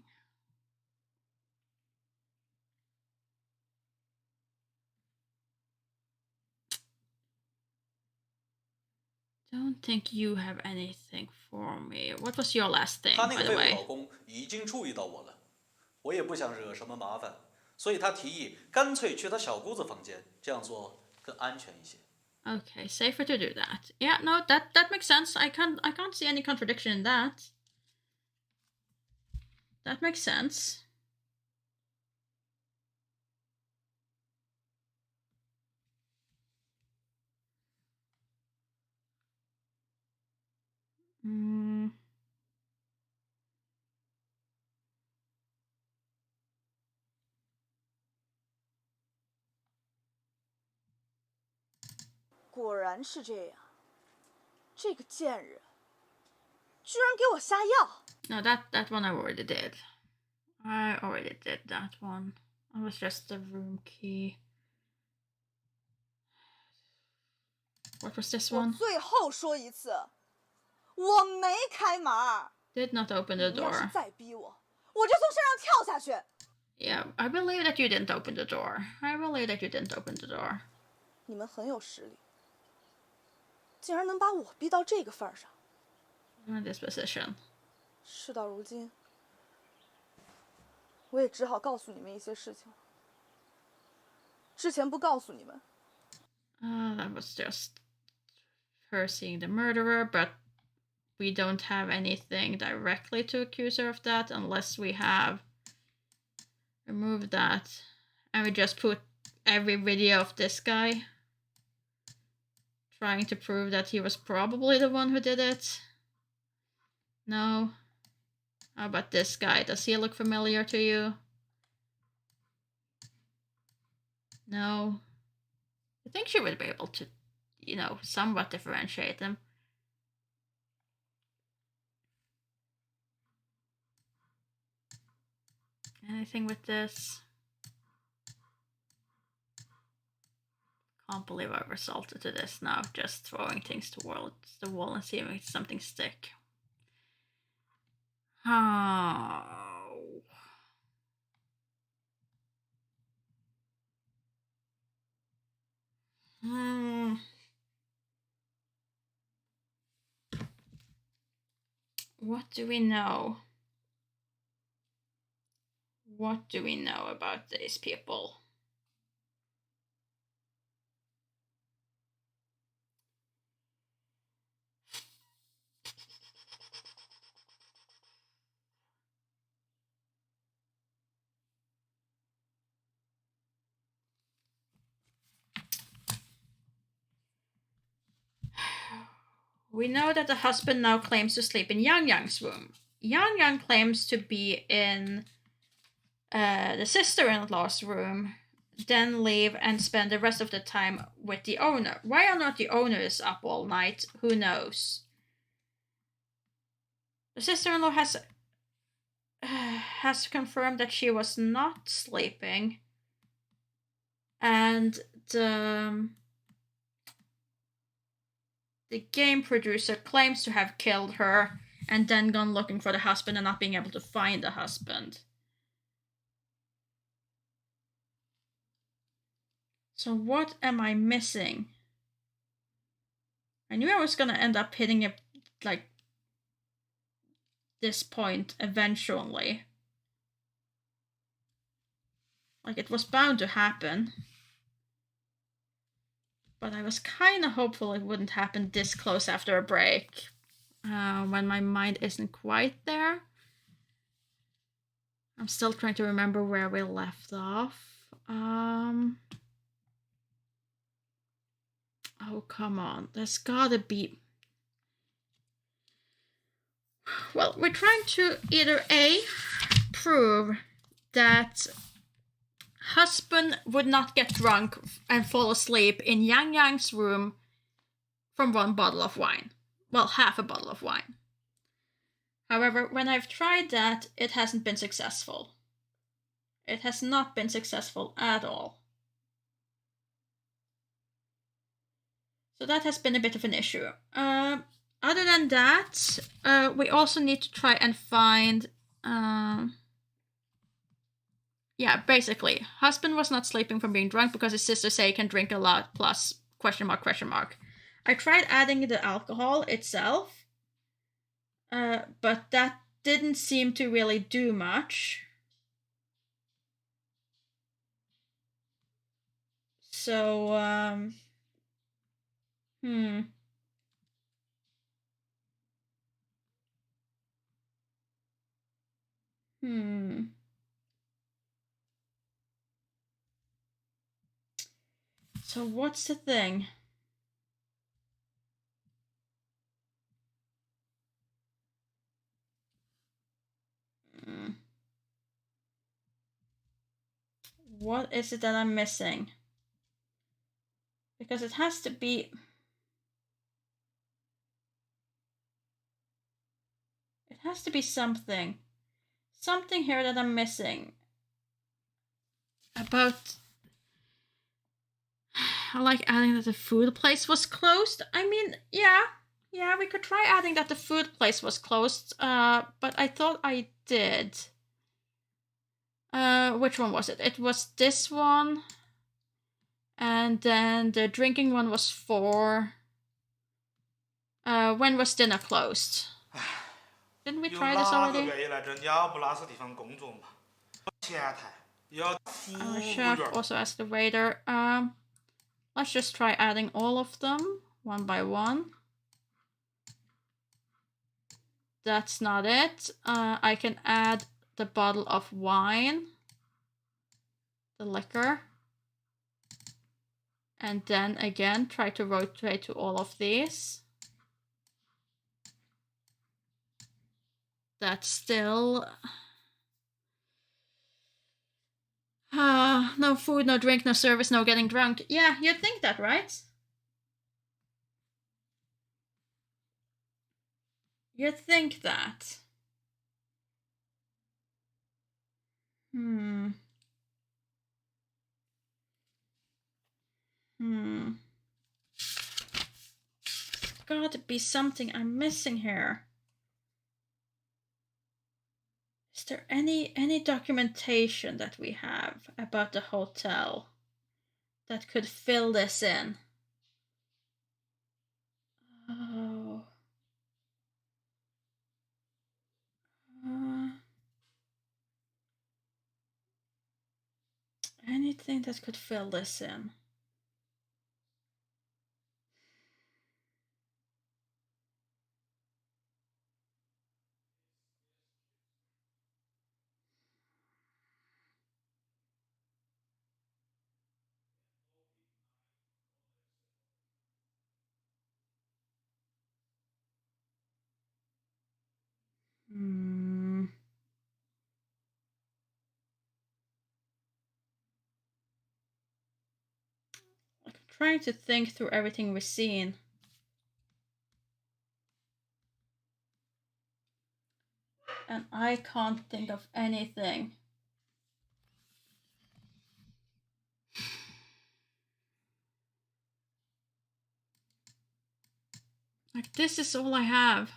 Don't think you have anything for me. What was your last thing, 她那 by 个 the 废物 way? 老公已经注意到我了，我也不想惹什么麻烦，所以他提议干脆去他小姑子房间，这样做更安全一些。 Okay, safer to do that. Yeah, no, that makes sense. I can't see any contradiction in that. That makes sense. Hmm. 果然是这样，这个贱人居然给我下药。No, that one I already did. I already did that one. It was just the room key. What was this 我 one? 最后说一次，我没开门。Did not open the 你要是 door. 再逼我，我就从身上跳下去。Yeah, I believe that you didn't open the door. I believe that you didn't open the door. 你们很有实力，竟然能把我逼到这个份儿上。 In this position. 事到如今，我也只好告诉你们一些事情了。之前不告诉你们， That was just her seeing the murderer, but we don't have anything directly to accuse her of that unless we have removed that. And we just put every video of this guy trying to prove that he was probably the one who did it. No. How about this guy? Does he look familiar to you? No. I think she would be able to, you know, somewhat differentiate them. Anything with this? Can't believe I resorted to this now, just throwing things towards the wall and seeing if something stick. Oh. What do we know? What do we know about these people? We know that the husband now claims to sleep in Yang room. Yang claims to be in the sister-in-law's room, then leave and spend the rest of the time with the owner. Why or not the owner is up all night, who knows? The sister-in-law has confirmed that she was not sleeping, and the game producer claims to have killed her and then gone looking for the husband and not being able to find the husband. So what am I missing? I knew I was gonna end up hitting it like this point eventually. Like it was bound to happen. But I was kind of hopeful it wouldn't happen this close after a break. When my mind isn't quite there. I'm still trying to remember where we left off. Oh, come on. There's gotta be... Well, we're trying to either A, prove that husband would not get drunk and fall asleep in Yang's room from one bottle of wine. Well, half a bottle of wine. However, when I've tried that, it hasn't been successful. It has not been successful at all. So that has been a bit of an issue. Other than that, we also need to try and find... Yeah, basically, husband was not sleeping from being drunk because his sister say he can drink a lot, plus question mark, question mark. I tried adding the alcohol itself, but that didn't seem to really do much. So, So what's the thing? What is it that I'm missing? Because it has to be... It has to be something. Something here that I'm missing. About... I like adding that the food place was closed. I mean, yeah, we could try adding that the food place was closed, but I thought I did. Which one was it? It was this one, and then the drinking one was 4. When was dinner closed? Didn't we try this already? Our chef also asked the waiter. Let's just try adding all of them. one by one. That's not it. I can add the bottle of wine, the liquor, and then again try to rotate to all of these. That's still no food, no drink, no service, no getting drunk. Yeah, you'd think that, right? You'd think that. Gotta be something I'm missing here. Is there any documentation that we have about the hotel that could fill this in? Oh. Anything that could fill this in? I'm trying to think through everything we've seen. And I can't think of anything. Like, this is all I have.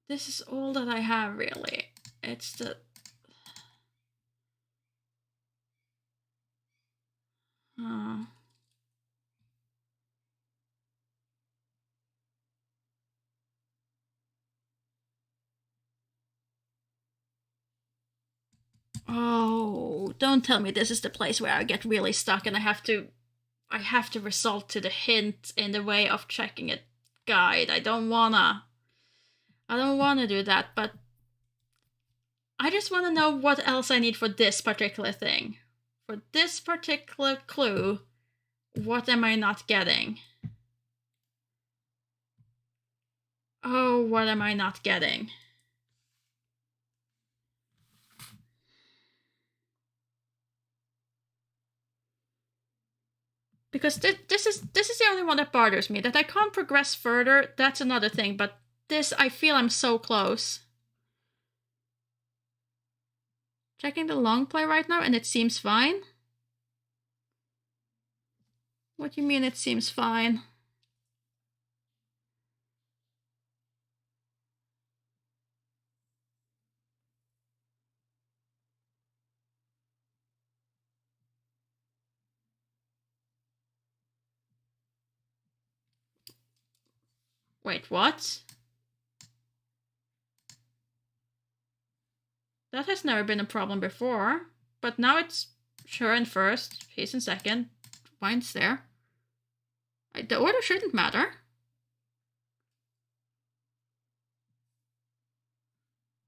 This is all that I have, really. It's the... Oh, don't tell me this is the place where I get really stuck and I have to resort to the hint in the way of checking a guide. I don't wanna do that, but I just wanna know what else I need for this particular thing. For this particular clue, what am I not getting? Oh, what am I not getting? Because this is the only one that bothers me. That I can't progress further, that's another thing. But this, I feel I'm so close. Checking the long play right now, and it seems fine. What do you mean it seems fine? Wait, what? That has never been a problem before. But now it's sure in first, peace in second, wine's there. The order shouldn't matter.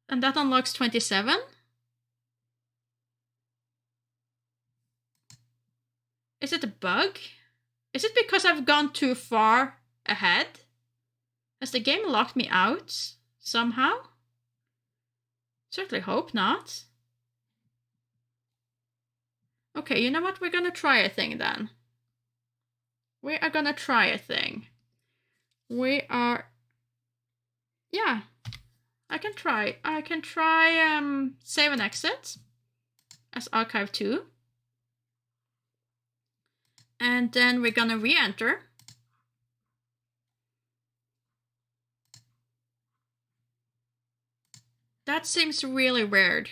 And that unlocks 27? Is it a bug? Is it because I've gone too far ahead? Has the game locked me out somehow? Certainly hope not. Okay, you know what? We're gonna try a thing then. We are gonna try a thing. We are... Yeah. I can try save and exit as archive 2. And then we're gonna re-enter. That seems really weird.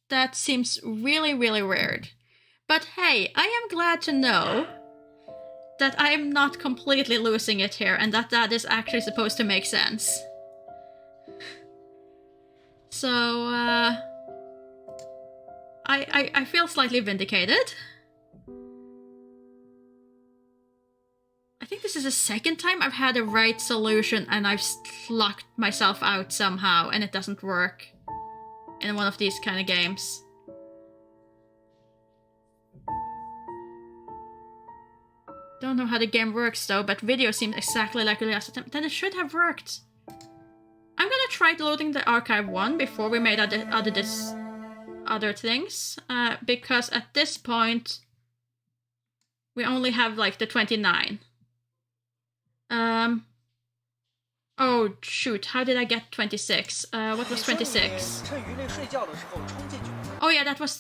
That seems really, really weird. But hey, I am glad to know that I am not completely losing it here and that is actually supposed to make sense. So, I feel slightly vindicated. I think this is the second time I've had a right solution and I've locked myself out somehow and it doesn't work in one of these kind of games. Don't know how the game works though, but video seems exactly like the last attempt. Then it should have worked. I'm gonna try loading the archive one before we made other things, because at this point we only have like the 29. Oh shoot, how did I get 26? What was 26? Oh yeah, that was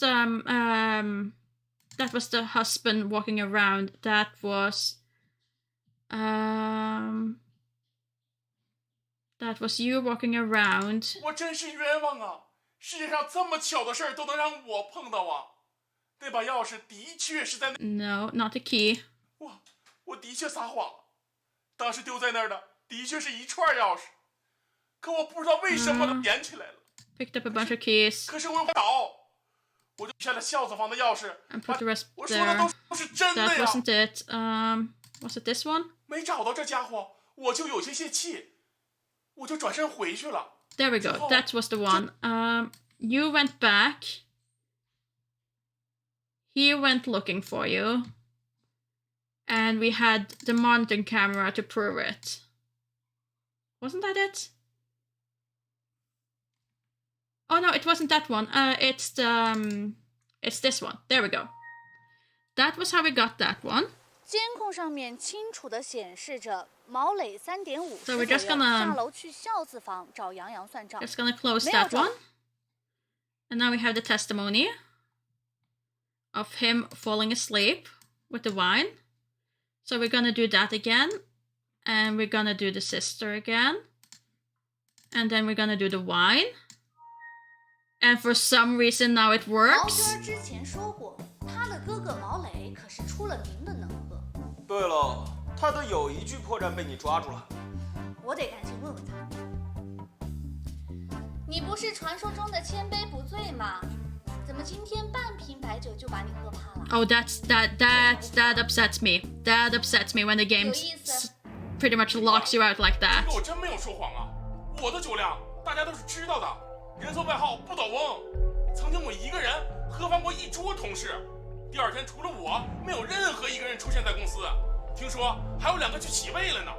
the husband walking around. That was you walking around. 我真是冤枉啊！世界上这么巧的事儿都能让我碰到啊！那把钥匙的确是在那。No, not the key. 我的确撒谎了，当时丢在那儿的的确是一串钥匙，可我不知道为什么它捡起来了。Picked up a bunch of keys. 可是我找，我就下了孝子房的钥匙。 And put the rest 我说的都是真的呀。 That wasn't it. Was it this one? 没找到这家伙，我就有些泄气，我就转身回去了。 There we go. That was the one. You went back. He went looking for you. And we had the monitoring camera to prove it. Wasn't that it? Oh no, it wasn't that one. It's this one. There we go. That was how we got that one. 监控上面清楚地显示着毛磊3:50 So we're just gonna 下楼去孝子房找杨洋算账。 Just gonna close that one. And now we have the testimony of him falling asleep with the wine. So we're gonna do that again. And we're gonna do the sister again. And then we're gonna do the wine. And for some reason now it 毛 works. 娟之前说过，他的哥哥毛磊可是出了名的能喝。对了，他的有一句破绽被你抓住了。我得赶紧问问他。你不是传说中的千杯不醉吗？怎么今天半瓶白酒就把你喝怕了？ Oh, that upsets me. That upsets me when the game pretty much locks you out like that. 我真没有说谎啊，我的酒量大家都是知道的，人送外号不倒翁。曾经我一个人喝翻过一桌同事，第二天除了我，没有任何一个人出现在公司。听说还有2个去洗胃了呢。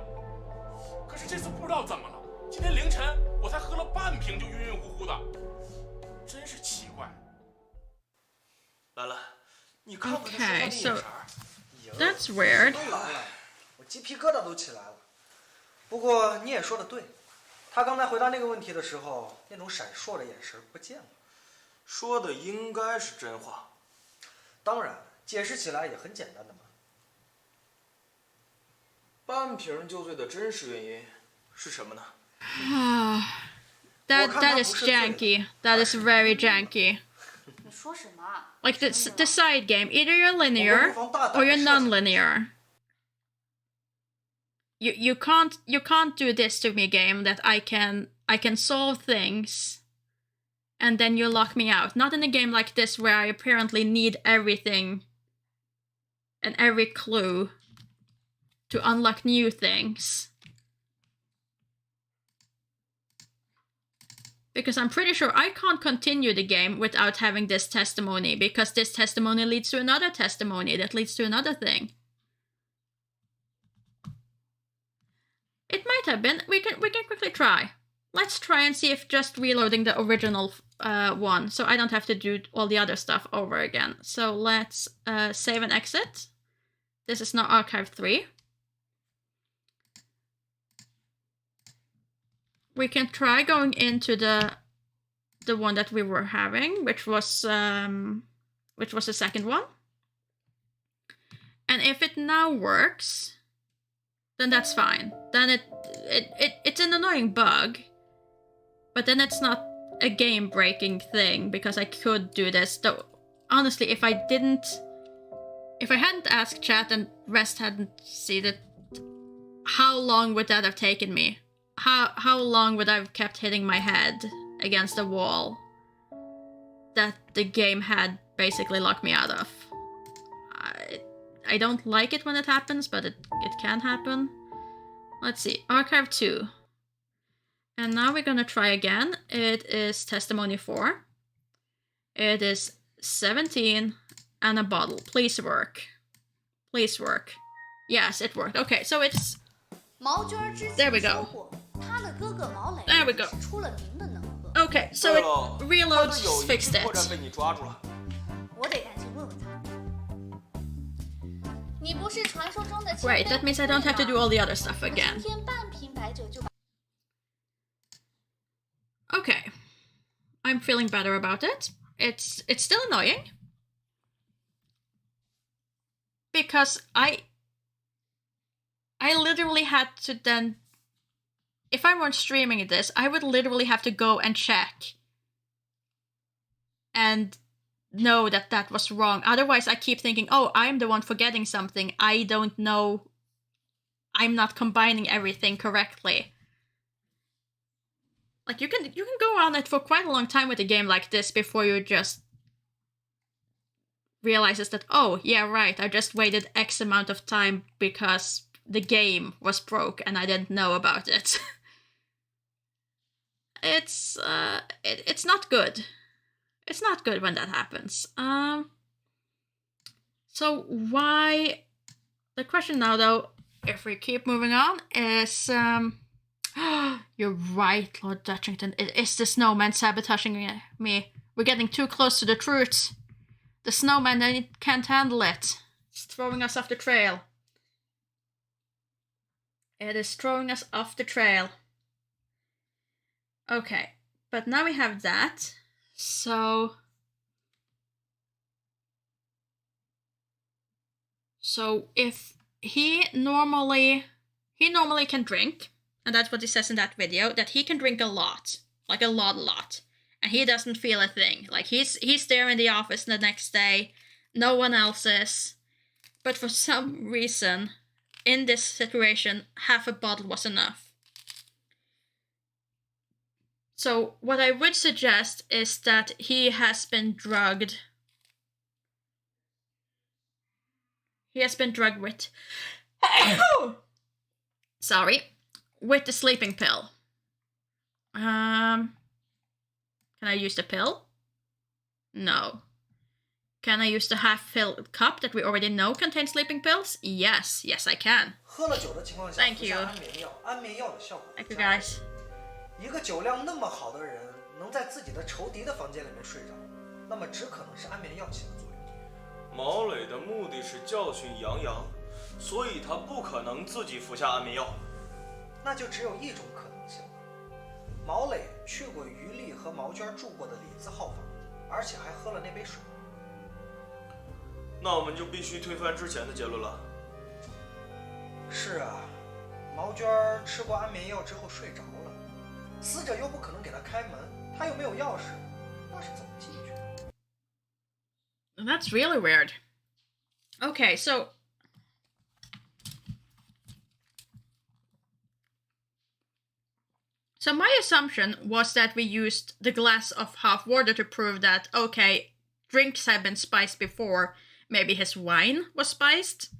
可是这次不知道怎么了，今天凌晨我才喝了半瓶就晕晕乎乎的，真是奇怪。兰兰，你看看他说话的 Okay, 眼 so 神。 that's weird. 都来了，我鸡皮疙瘩都起来了。不过你也说的对，他刚才回答那个问题的时候，那种闪烁的眼神不见了。说的应该是真话。当然，解释起来也很简单的嘛。半瓶就醉的真实原因是什么呢？ That is janky. That is very janky. 你说什么啊？ Like the side game, either you're linear or you're non-linear. You can't do this to me, game, that I can solve things and then you lock me out. Not in a game like this where I apparently need everything and every clue to unlock new things. Because I'm pretty sure I can't continue the game without having this testimony, because this testimony leads to another testimony that leads to another thing. It might have been. We can quickly try. Let's try and see if just reloading the original one, so I don't have to do all the other stuff over again. So let's save and exit. This is now archive 3. We can try going into the one that we were having, which was the second one. And if it now works, then that's fine. Then it's an annoying bug, but then it's not a game-breaking thing because I could do this. Though honestly, if I hadn't asked chat and rest hadn't seen it, how long would that have taken me? How long would I have kept hitting my head against the wall that the game had basically locked me out of? I don't like it when it happens, but it can happen. Let's see, archive 2. And now we're gonna try again. It is testimony 4. It is 17 and a bottle. Please work. Please work. Yes, it worked. Okay, so it's... There we go. There we go. Okay, so it reloads fixed it. Great, that means I don't have to do all the other stuff again. Okay. I'm feeling better about it. It's still annoying. Because I literally had to then... If I weren't streaming this, I would literally have to go and check. And know that that was wrong. Otherwise, I keep thinking, oh, I'm the one forgetting something. I don't know. I'm not combining everything correctly. Like, you can go on it for quite a long time with a game like this before you just realizes that, oh, yeah, right, I just waited X amount of time because the game was broke and I didn't know about it. It's not good. It's not good when that happens. So why... The question now, though, if we keep moving on, is... You're right, Lord Dutchington. It is the snowman sabotaging me. We're getting too close to the truth. The snowman can't handle it. It's throwing us off the trail. It is throwing us off the trail. Okay, but now we have that. So if he normally can drink, and that's what he says in that video, that he can drink a lot, like a lot, and he doesn't feel a thing. Like he's there in the office the next day, no one else is, but for some reason, in this situation, half a bottle was enough. So what I would suggest is that he has been drugged. He has been drugged with... Sorry. With the sleeping pill. Can I use the pill? No. Can I use the half-filled cup that we already know contains sleeping pills? Yes. Yes, I can. Thank you. Thank you, guys. 一个酒量那么好的人能在自己的仇敌的房间里面睡着，那么只可能是安眠药起的作用。毛磊的目的是教训杨洋，所以他不可能自己服下安眠药。那就只有一种可能性了。毛磊去过于丽和毛娟住过的李字号房，而且还喝了那杯水。那我们就必须推翻之前的结论了。是啊，毛娟吃过安眠药之后睡着了。 死者又不可能给他开门，他又没有钥匙，那是怎么进去的 ？That's really weird. Okay, so my assumption was that we used the glass of half water to prove that, okay, drinks have been spiced before. Maybe his wine was spiced.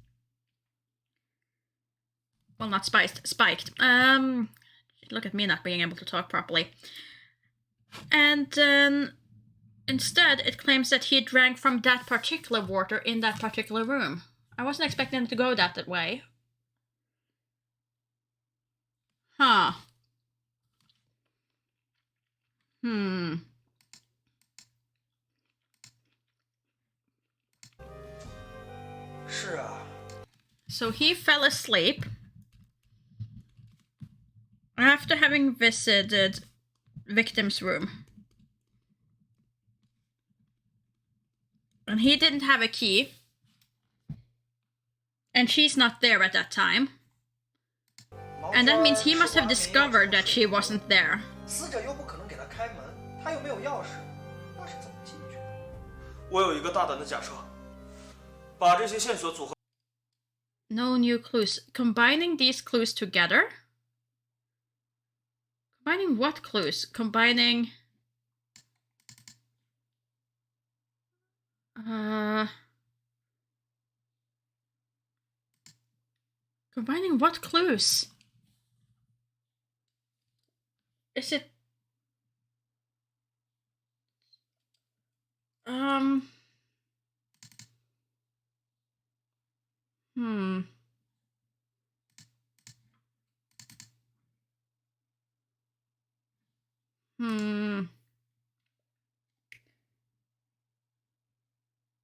Well, not spiced, spiked. Look at me not being able to talk properly. And then instead it claims that he drank from that particular water in that particular room. I wasn't expecting him to go that way. Huh. So he fell asleep after having visited victim's room. And he didn't have a key. And she's not there at that time. And that means he must have discovered that she wasn't there. No new clues. Combining these clues together? Combining what clues? Combining... Combining what clues? Is it...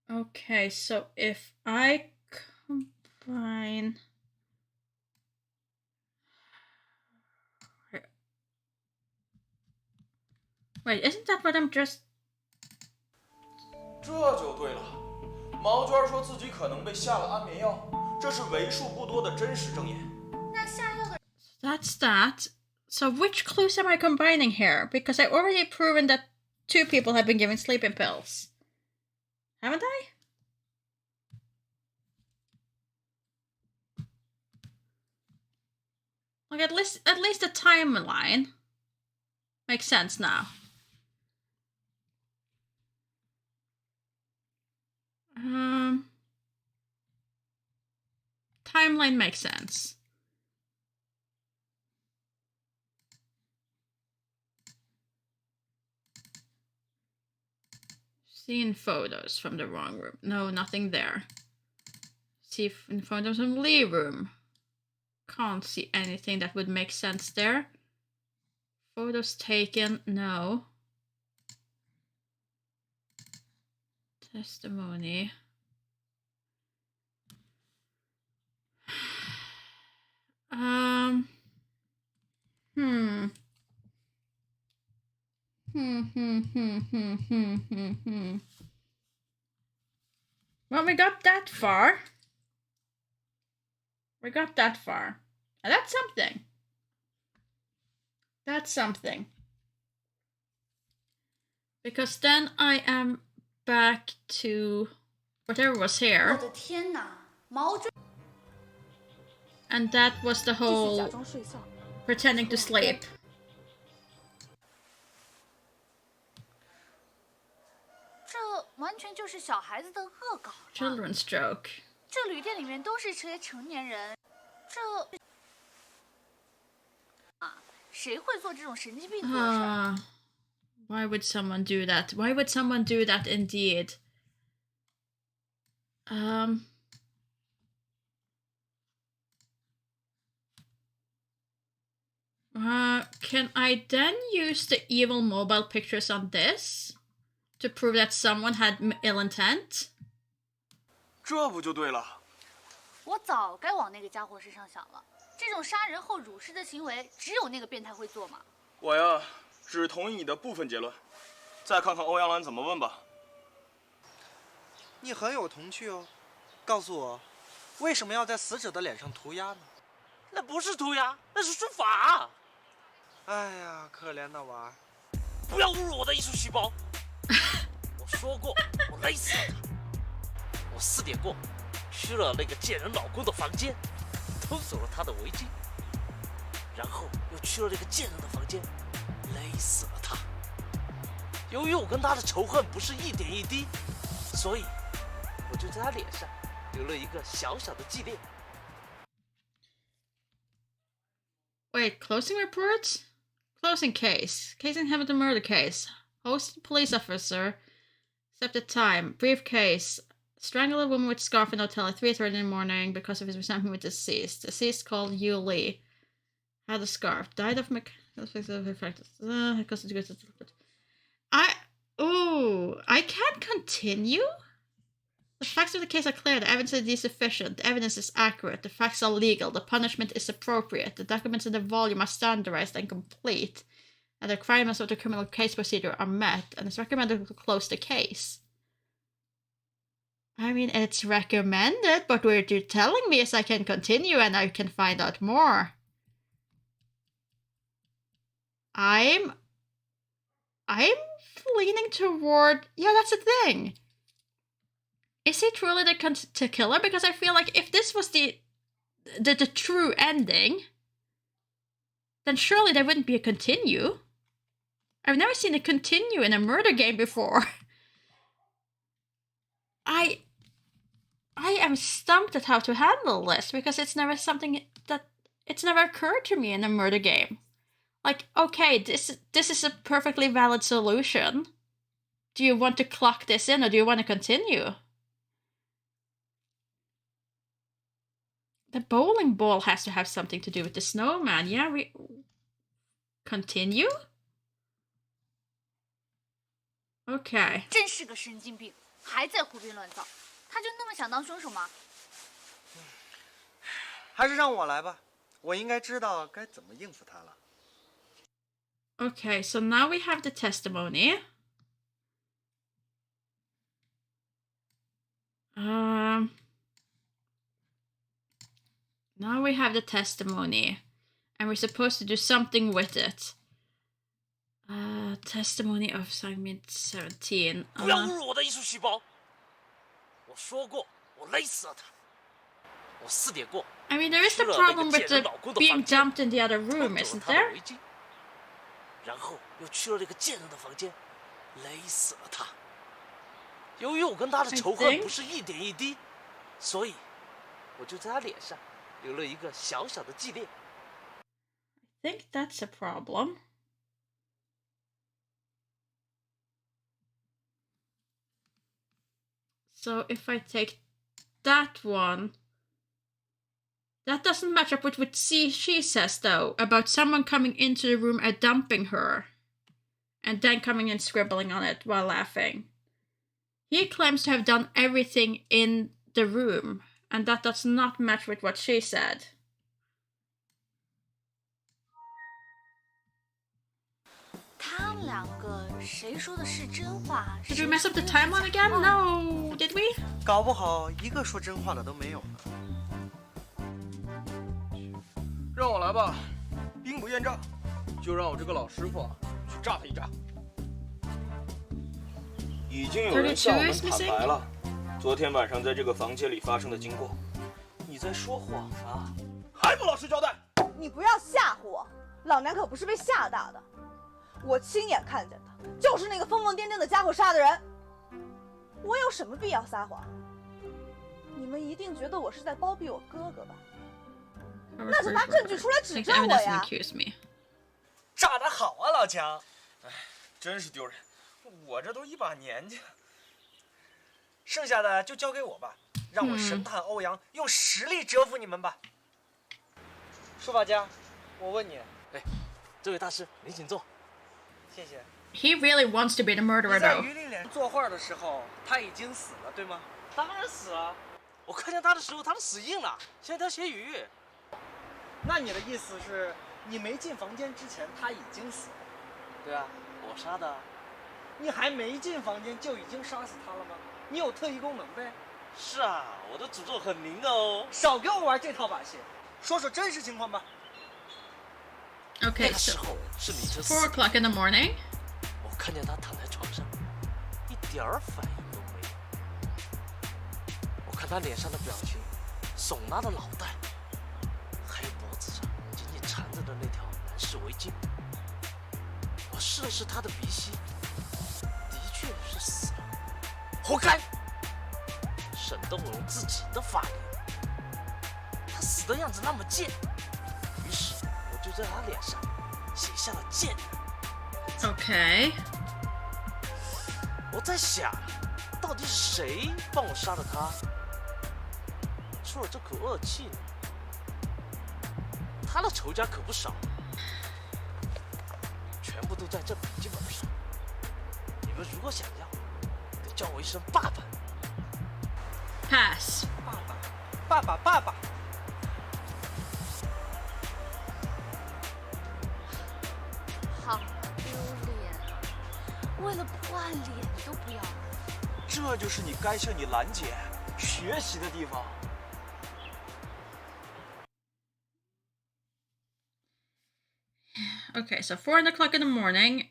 Okay, so if I combine... Wait, isn't that what I'm just... 这就对了，毛娟说自己可能被下了安眠药，这是为数不多的真实证言。那下药的 That's that. So which clues am I combining here? Because I already proven that 2 people have been given sleeping pills. Haven't I? Like at least the timeline makes sense now. Timeline makes sense. Seen photos from the wrong room. No, nothing there. See photos from the Lee room. Can't see anything that would make sense there. Photos taken, no. Testimony. Well, we got that far. And that's something. That's something. Because then I am back to whatever was here. 我的天哪，毛娟 And that was the 继续假 whole 装睡觉。 pretending to sleep. 这完全就是小孩子的恶搞。 Children's joke. 这旅店里面都是些成年人，谁会做这种神经病做的事儿？ Why would someone do that? Why would someone do that indeed? Can I then use the evil mobile pictures on this to prove that someone had ill intent? 这不就对了？我早该往那个家伙身上想了。这种杀人后辱尸的行为，只有那个变态会做嘛。我呀，只同意你的部分结论。再看看欧阳兰怎么问吧。你很有童趣哦，告诉我，为什么要在死者的脸上涂鸦呢？那不是涂鸦，那是书法。哎呀，可怜的娃儿！不要侮辱我的艺术细胞！我说过，我勒死了他。我4点过去了那个贱人老公的房间，偷走了他的围巾，然后又去了那个贱人的房间，勒死了他。由于我跟他的仇恨不是一点一滴，所以我就在他脸上留了一个小小的祭奠。 Wait, closing reports? Closing case. Case in Hamilton murder case. Hosted police officer. Accepted time. Brief case. Strangled a woman with scarf in hotel at 3:30 in the morning because of his resentment with deceased. Deceased called Yu Lee. Had a scarf. Died of I can't continue? The facts of the case are clear. The evidence is sufficient. The evidence is accurate. The facts are legal. The punishment is appropriate. The documents in the volume are standardized and complete. And the requirements of the criminal case procedure are met. And it's recommended to close the case. I mean, it's recommended, but what you're telling me is I can continue and I can find out more. I'm leaning toward... Yeah, that's the thing. Is he truly the killer? Because I feel like if this was the true ending, then surely there wouldn't be a continue. I've never seen a continue in a murder game before. I am stumped at how to handle this because it's never occurred to me in a murder game. Like, okay, this is a perfectly valid solution. Do you want to clock this in or do you want to continue? The bowling ball has to have something to do with the snowman. Yeah, we continue? Okay. 真是个神经病，还在胡编乱造。他就那么想当凶手吗？还是让我来吧，我应该知道该怎么应付他了。Okay, so now we have the testimony. Now we have the testimony, and we're supposed to do something with it. Testimony of segment 17. 不要侮辱我的艺术细胞！我说过，我勒死了他。我4点过。I mean, there is the problem with the being dumped in the other room, isn't there? 然后又去了那个贱人的房间，勒死了他。由于我跟他的仇恨不是一点一滴，所以我就在他脸上留了一个小小的祭奠。I think that's a problem. So if I take that one, that doesn't match up with what she says, though, about someone coming into the room and dumping her, and then coming and scribbling on it while laughing. He claims to have done everything in the room, and that does not match with what she said. Did we mess up the timeline again? No, did we? 搞不好一个说真话的都没有呢。让我来吧，兵不厌诈，就让我这个老师傅去炸他一炸。已经有人向我们坦白了，昨天晚上在这个房间里发生的经过。你在说谎啊？还不老实交代！你不要吓唬我，老娘可不是被吓大的。我亲眼看见的，就是那个疯疯癫癫的家伙杀的人。我有什么必要撒谎？你们一定觉得我是在包庇我哥哥吧？那就拿证据出来指证我呀！炸得好啊，老强！哎，真是丢人，我这都一把年纪了。剩下的就交给我吧，让我神探欧阳用实力折服你们吧。书法家，我问你，哎，这位大师，您请坐。谢谢。He really wants to be the murderer, 在 though. 鱼鳞脸作画的时候，他已经死了，对吗？当然死了。我看见他的时候，他的死印了，像一条咸鱼。那你的意思是，你没进房间之前他已经死了？对啊，我杀的。你还没进房间就已经杀死他了吗？你有特异功能呗？是啊，我的诅咒很灵的哦。少给我玩这套把戏，说说真实情况吧。Okay, so 4 o'clock in the morning. 我看见他躺在床上，一点儿反应都没有。我看他脸上的表情，耸拉的脑袋，还有脖子上紧紧缠着的那条男士围巾。我试了试他的鼻息，的确是死了，活该！沈东我用自己的法力，他死的样子那么贱，于是我就在他脸上写下了贱人。Okay. 我在想，到底是谁帮我杀了他，出了这口恶气呢？他的仇家可不少，全部都在这笔记本上。你们如果想要，得叫我一声爸爸。Pass. 爸爸，爸爸，爸爸。好丢脸啊！为了破案脸都不要了。这就是你该向你兰姐学习的地方。Okay, so 4 o'clock in the morning,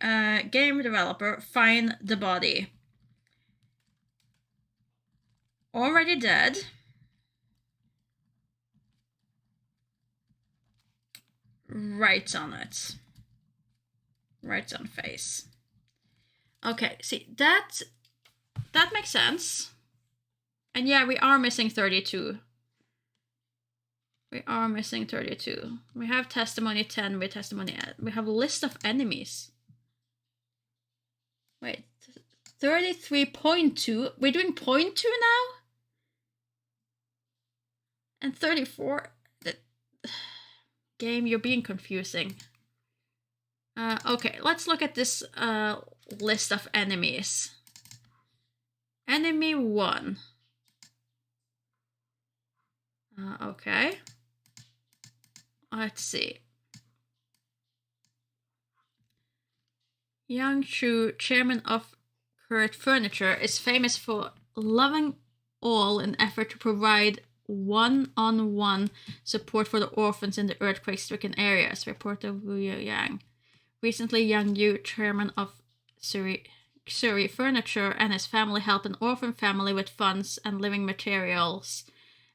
game developer, find the body. Already dead. Writes on it. Writes on face. Okay, see, that makes sense. And yeah, we are missing 32. We are missing 32. We have testimony 10, we have a list of enemies. Wait, 33.2? We're doing 0.2 now? And 34? Game, you're being confusing. Okay, let's look at this list of enemies. Enemy 1. Okay. Let's see. Qiang Sheng, chairman of Kurt Furniture, is famous for loving all in effort to provide one-on-one support for the orphans in the earthquake-stricken areas, reported Ouyang. Recently, Yang Yu, chairman of Surrey Furniture, and his family helped an orphan family with funds and living materials,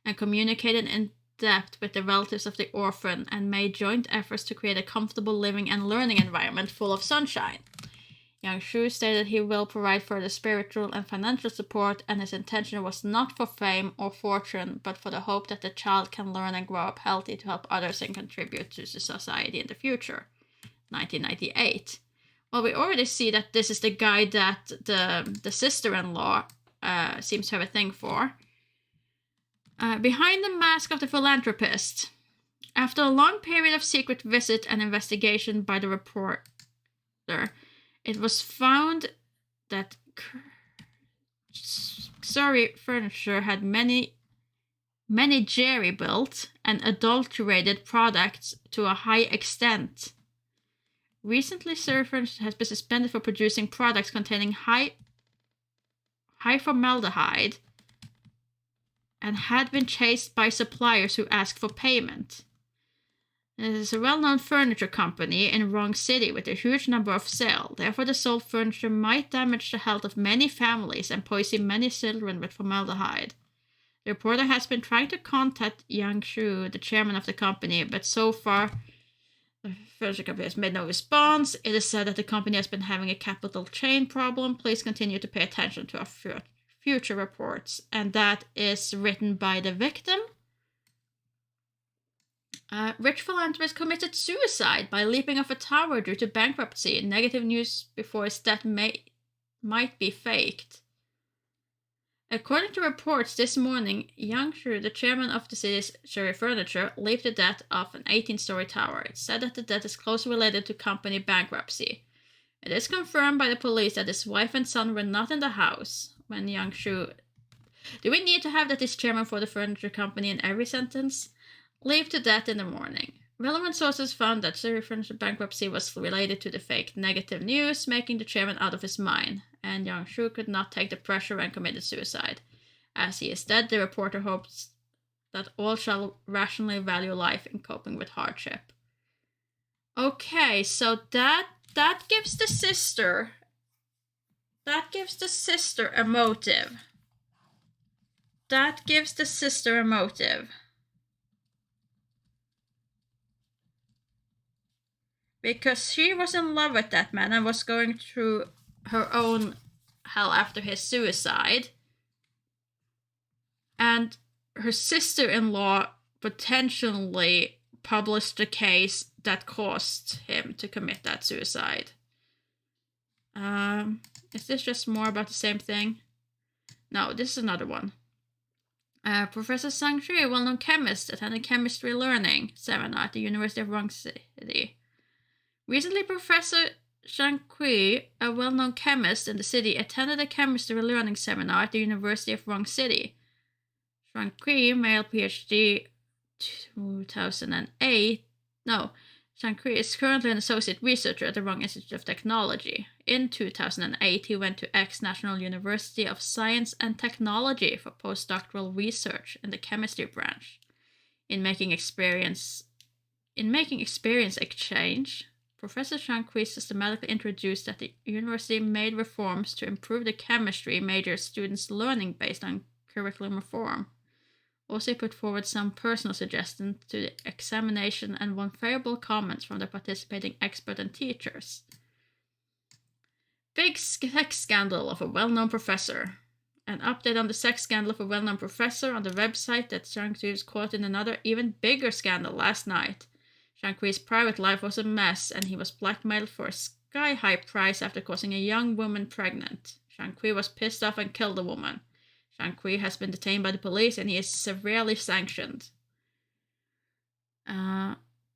and communicated in depth with the relatives of the orphan, and made joint efforts to create a comfortable living and learning environment full of sunshine. Qiang Sheng stated he will provide further spiritual and financial support, and his intention was not for fame or fortune, but for the hope that the child can learn and grow up healthy to help others and contribute to the society in the future. 1998. Well, we already see that this is the guy that the sister-in-law seems to have a thing for. Behind the mask of the philanthropist. After a long period of secret visit and investigation by the reporter, it was found that Surrey Furniture had many jerry-built and adulterated products to a high extent. Recently, Surrey Furniture has been suspended for producing products containing high formaldehyde and had been chased by suppliers who asked for payment. It is a well-known furniture company in Wrong City with a huge number of sales. Therefore, the sold furniture might damage the health of many families and poison many children with formaldehyde. The reporter has been trying to contact Qiang Sheng, the chairman of the company, but so far the furniture company has made no response. It is said that the company has been having a capital chain problem. Please continue to pay attention to our future reports. And that is written by the victim. Rich philanthropist committed suicide by leaping off a tower due to bankruptcy. Negative news before his death might be faked. According to reports this morning, Qiang Sheng, the chairman of the city's Surrey Furniture, leaped the death off an 18-story tower. It's said that the death is closely related to company bankruptcy. It is confirmed by the police that his wife and son were not in the house when Qiang Sheng... Do we need to have that he's chairman for the furniture company in every sentence? Leave to death in the morning. Relevant sources found that Surrey Furniture bankruptcy was related to the fake negative news, making the chairman out of his mind, and Qiang Sheng could not take the pressure and committed suicide. As he is dead, the reporter hopes that all shall rationally value life in coping with hardship. Okay, so that gives the sister... That gives the sister a motive. That gives the sister a motive. Because she was in love with that man and was going through her own hell after his suicide. And her sister-in-law potentially published the case that caused him to commit that suicide. Is this just more about the same thing? No, this is another one. Professor Qiang Sheng, a well-known chemist, attended chemistry learning seminar at the University of Wrong City. Recently, Professor Qiang Sheng, a well-known chemist in the city, attended a chemistry learning seminar at the University of Wrong City. Qiang Sheng, male PhD, 2008. No, Qiang Sheng is currently an associate researcher at the Wrong Institute of Technology. In 2008, he went to National University of Science and Technology for postdoctoral research in the chemistry branch. In making experience exchange, Professor Qiang Sheng systematically introduced that the university made reforms to improve the chemistry major students' learning based on curriculum reform. Also, he put forward some personal suggestions to the examination and won favorable comments from the participating experts and teachers. Big sex scandal of a well-known professor. an update on the sex scandal of a well-known professor on the website that Qiang Kui was caught in another even bigger scandal last night. Qiang Kui's private life was a mess, and he was blackmailed for a sky-high price after causing a young woman pregnant. Qiang Kui was pissed off and killed the woman. Qiang Kui has been detained by the police, and he is severely sanctioned.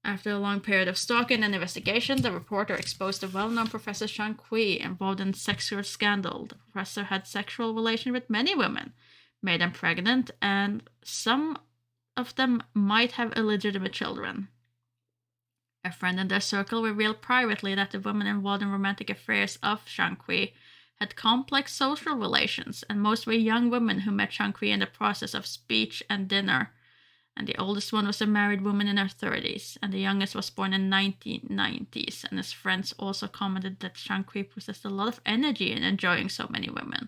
After a long period of stalking and investigation, the reporter exposed the well-known Professor Qiang Kui involved in a sexual scandal. The professor had sexual relations with many women, made them pregnant, and some of them might have illegitimate children. A friend in their circle revealed privately that the women involved in romantic affairs of Qiang Kui had complex social relations, and most were young women who met Qiang Kui in the process of speech and dinner. And the oldest one was a married woman in her 30s, and the youngest was born in 1990s, and his friends also commented that Qiang Kui possessed a lot of energy in enjoying so many women.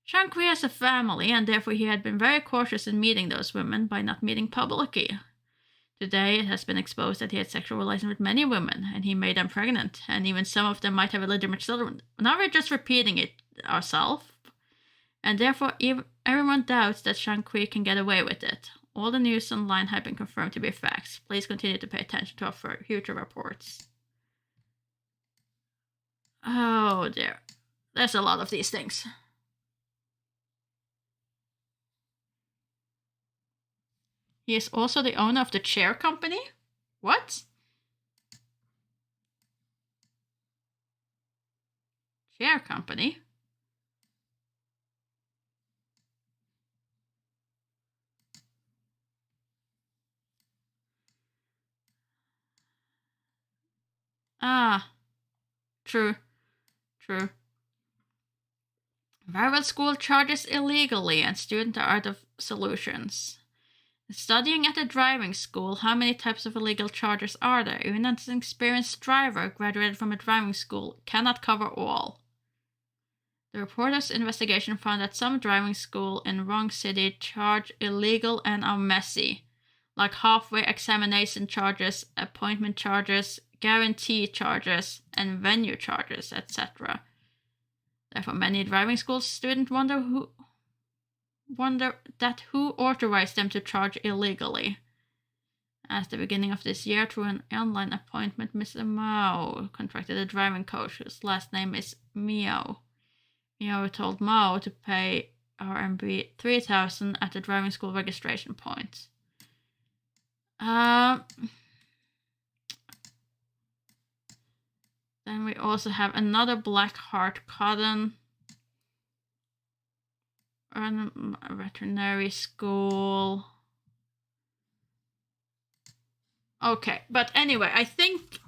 Qiang Kui has a family, and therefore he had been very cautious in meeting those women by not meeting publicly. Today it has been exposed that he had sexual relations with many women, and he made them pregnant, and even some of them might have illegitimate children. Now we're just repeating it ourselves, and therefore everyone doubts that Qiang Kui can get away with it. All the news online have been confirmed to be facts. Please continue to pay attention to our future reports. Oh dear. There's a lot of these things. He is also the owner of the chair company? What? Chair company? Ah, true. Rival school charges illegally and students are out of solutions. Studying at a driving school, how many types of illegal charges are there? Even an experienced driver graduated from a driving school cannot cover all. The reporter's investigation found that some driving schools in wrong city charge illegal and are messy, like halfway examination charges, appointment charges, guarantee charges, and venue charges, etc. Therefore, many driving school students wonder who authorized them to charge illegally. At the beginning of this year, through an online appointment, Mr. Mao contracted a driving coach whose last name is Miao. Miao told Mao to pay RMB 3,000 at the driving school registration point. Then we also have another Black Heart Cotton veterinary school. Okay, but anyway, I think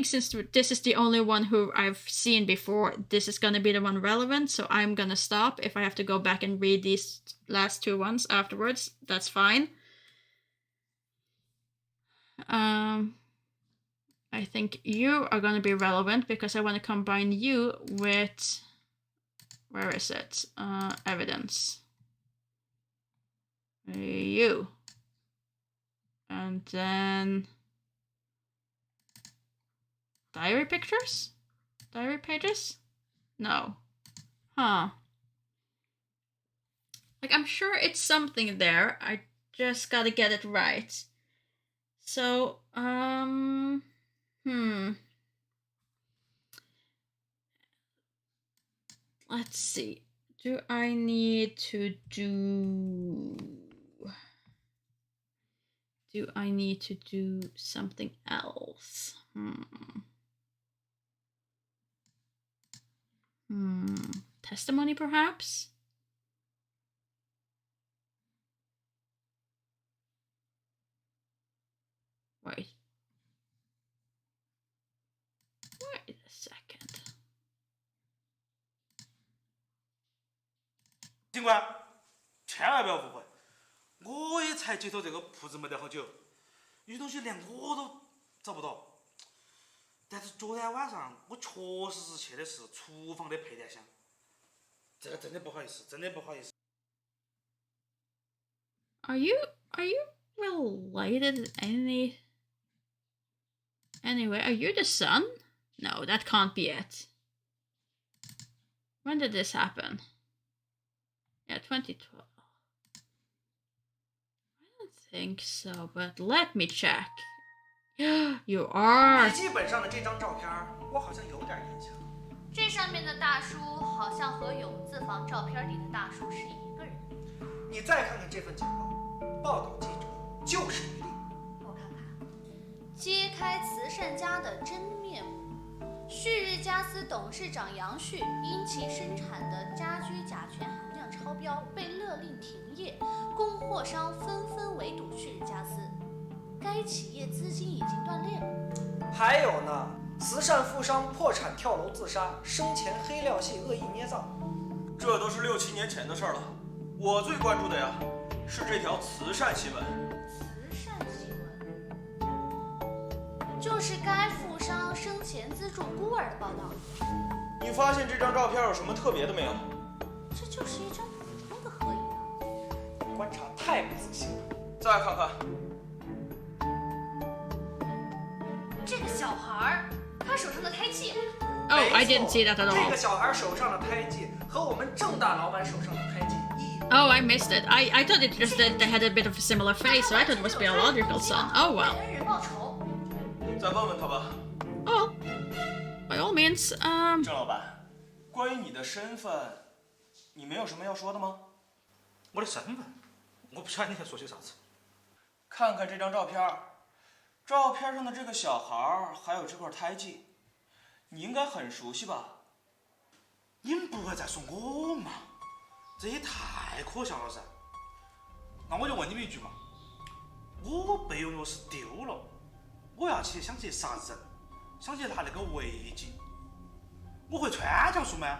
since this is the only one who I've seen before, this is gonna be the one relevant, so I'm gonna stop. If I have to go back and read these last two ones afterwards, that's fine. I think you are gonna be relevant because I want to combine you with, where is it? Evidence. You. And then diary pictures? Diary pages? No. Huh. Like, I'm sure it's something there. I just gotta get it right. So, let's see. Do I need to do something else? Testimony, perhaps? Wait a second. 警官，千万不要误会，我也才接手这个铺子没得好久，有东西连我都找不到。但是昨天晚上我确实是去的是厨房的配电箱，这个真的不好意思，真的不好意思。Are you related in any way? Are you the son? No, that can't be it. When did this happen? Yeah, 2012. I don't think so, but let me check. You are. 笔记本上的这张照片，我好像有点印象。这上面的大叔好像和永字房照片里的大叔是一个人。你再看看这份简报，报道记者就是于丽。我看看，揭开慈善家的真面目。旭日家私董事长杨旭因其生产的家居甲醛含量超标，被勒令停业，供货商纷纷围堵旭日家私，该企业资金已经断裂了。还有呢，慈善富商破产跳楼自杀，生前黑料系恶意捏造，这都是6、7年前的事了。我最关注的呀，是这条慈善新闻。慈善新闻就是该富商生前资助孤儿的报道。你发现这张照片有什么特别的没有？这就是一张普通的合影啊。观察太不仔细了。再看看，这个小孩他手上的胎记。Oh, I didn't see that at 这 all. 个小孩手上的胎记和我们郑大老板手上的胎记一模。Oh, I missed it. I thought it just that they had a bit of a similar face, so I thought it was biological son. Oh well. 恩人报仇。再问问他吧。Oh, by all means. 郑老板，关于你的身份，你没有什么要说的吗？我的身份，我不晓得你在说些啥子。看看这张照片，照片上的这个小孩还有这块胎记，你应该很熟悉吧？你们不会在说我嘛？这也太可笑了噻！那我就问你们一句嘛，我备用钥匙丢了，我要想去杀人，想去拿那个违禁，我会穿条书吗？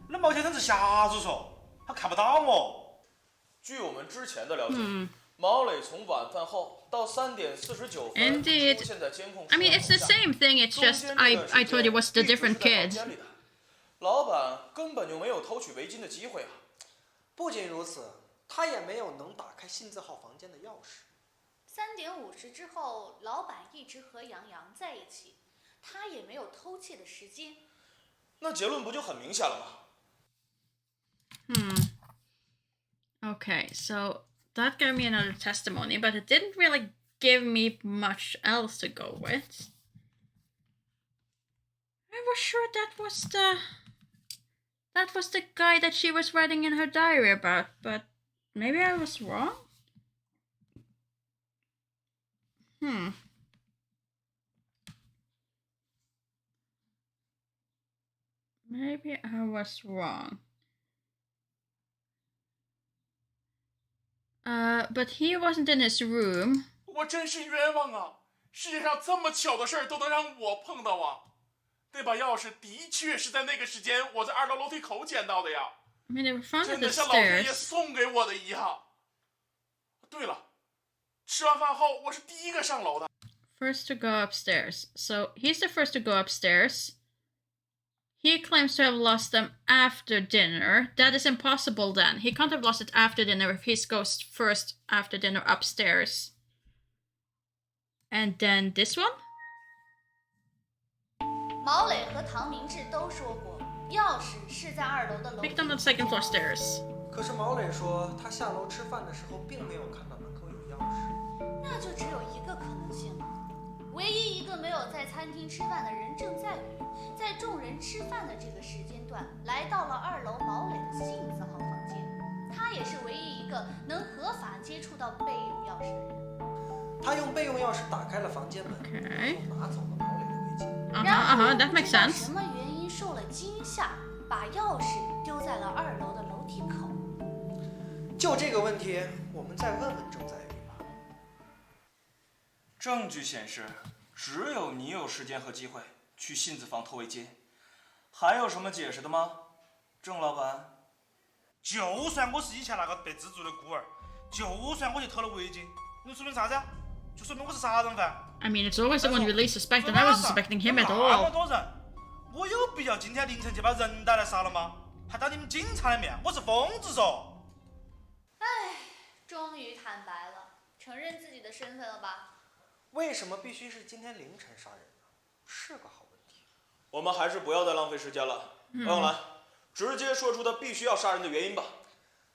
那毛先生是瞎子说，他看不到我。据我们之前的了解，毛磊从晚饭后到3点49分 Indeed. 出现在监控。 I mean, it's the same thing. It's just I thought it was the different kid. 老板根本就没有偷取围巾的机会啊！不仅如此，他也没有能打开信字号房间的钥匙。3点50之后，老板一直和杨洋在一起，他也没有偷窃的时间。那结论不就很明显了吗？ Okay, so that gave me another testimony, but it didn't really give me much else to go with. I was sure that was the guy that she was writing in her diary about, but maybe I was wrong? Maybe I was wrong. But he wasn't in his room. 我真是冤枉啊！世界上这么巧的事儿都能让我碰到啊！那把钥匙的确是在那个时间我在2楼楼梯口捡到的呀。I mean, they were found 真 at 的 the 像老天爷 stairs. 送给我的一样。对了，吃完饭后我是第一个上楼的。First to go upstairs. So he's the first to go upstairs. He claims to have lost them after dinner. That is impossible then. He can't have lost it after dinner if he goes first after dinner upstairs. And then this one? 毛磊和唐明志都说过，钥匙是在2楼的楼梯 Picked on the second floor stairs. 可是毛磊说，他下楼吃饭的时候并没有看到门口有钥匙。那就只有一个可能性了。唯一一个没有在餐厅吃饭的人正在于，在众人吃饭的这个时间段，来到了2楼毛磊的信字号房间。他也是唯一一个能合法接触到备用钥匙的人。他用备用钥匙打开了房间门，然后拿走了毛磊的围巾。That makes 不知道 sense. 什么原因受了惊吓，把钥匙丢在了2楼的楼梯口。就这个问题，我们再问问郑在宇吧。证据显示，只有你有时间和机会去信字房偷围巾，还有什么解释的吗，郑老板？就算我是以前那个被资助的孤儿，就算我去偷了围巾，能说明啥子？就说明我是杀人犯。I mean, it's always the one you least suspect, and I wasn't suspecting him at 那么 all. 多人，我有必要今天凌晨就把人带来杀了吗？还当你们警察的面，我是疯子嗦！唉，终于坦白了，承认自己的身份了吧？为什么必须是今天凌晨杀人呢？是个好问题。我们还是不要再浪费时间了。欧阳兰，直接说出他必须要杀人的原因吧。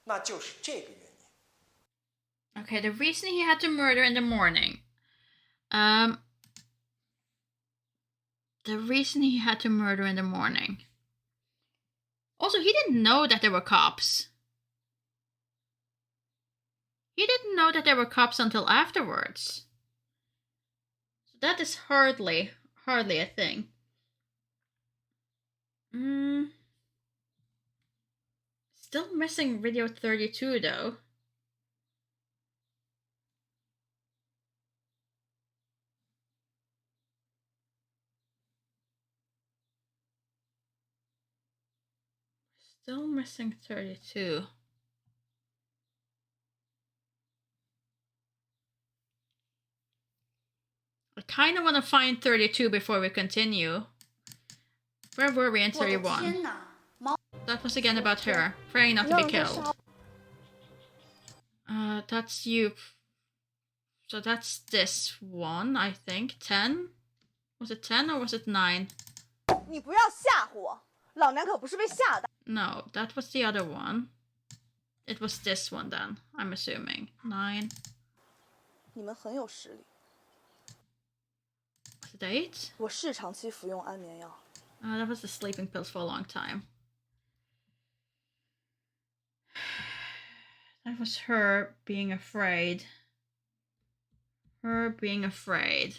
那就是这个原因。 Okay, the reason he had to murder in the morning. The reason he had to murder in the morning. Also, he didn't know that there were cops. He didn't know that there were cops until afterwards. So that is hardly a thing. Still missing video 32 though. Still missing 32. I kind of want to find 32 before we continue. Where were we in 31? That was again about her, praying not to be killed. That's you. So that's this one, I think. 10? Was it 10 or was it 9? 你不要吓唬我，老娘可不是被吓的。 No, that was the other one. It was this one then, I'm assuming. 9. 你们很有实力。 Was it 8? 我是长期服用安眠药。 That was the sleeping pills for a long time. That was her being afraid. Her being afraid.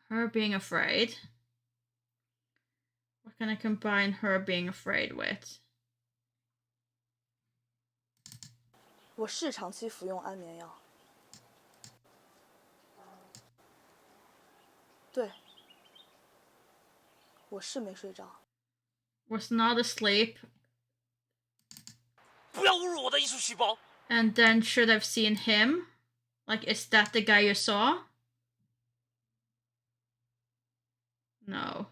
Her being afraid. What can I combine her being afraid with? 我是长期服用安眠药。对，我是没睡着。 Was not asleep. 不要侮辱我的艺术细胞。 And then should have seen him. Like, is that the guy you saw? No.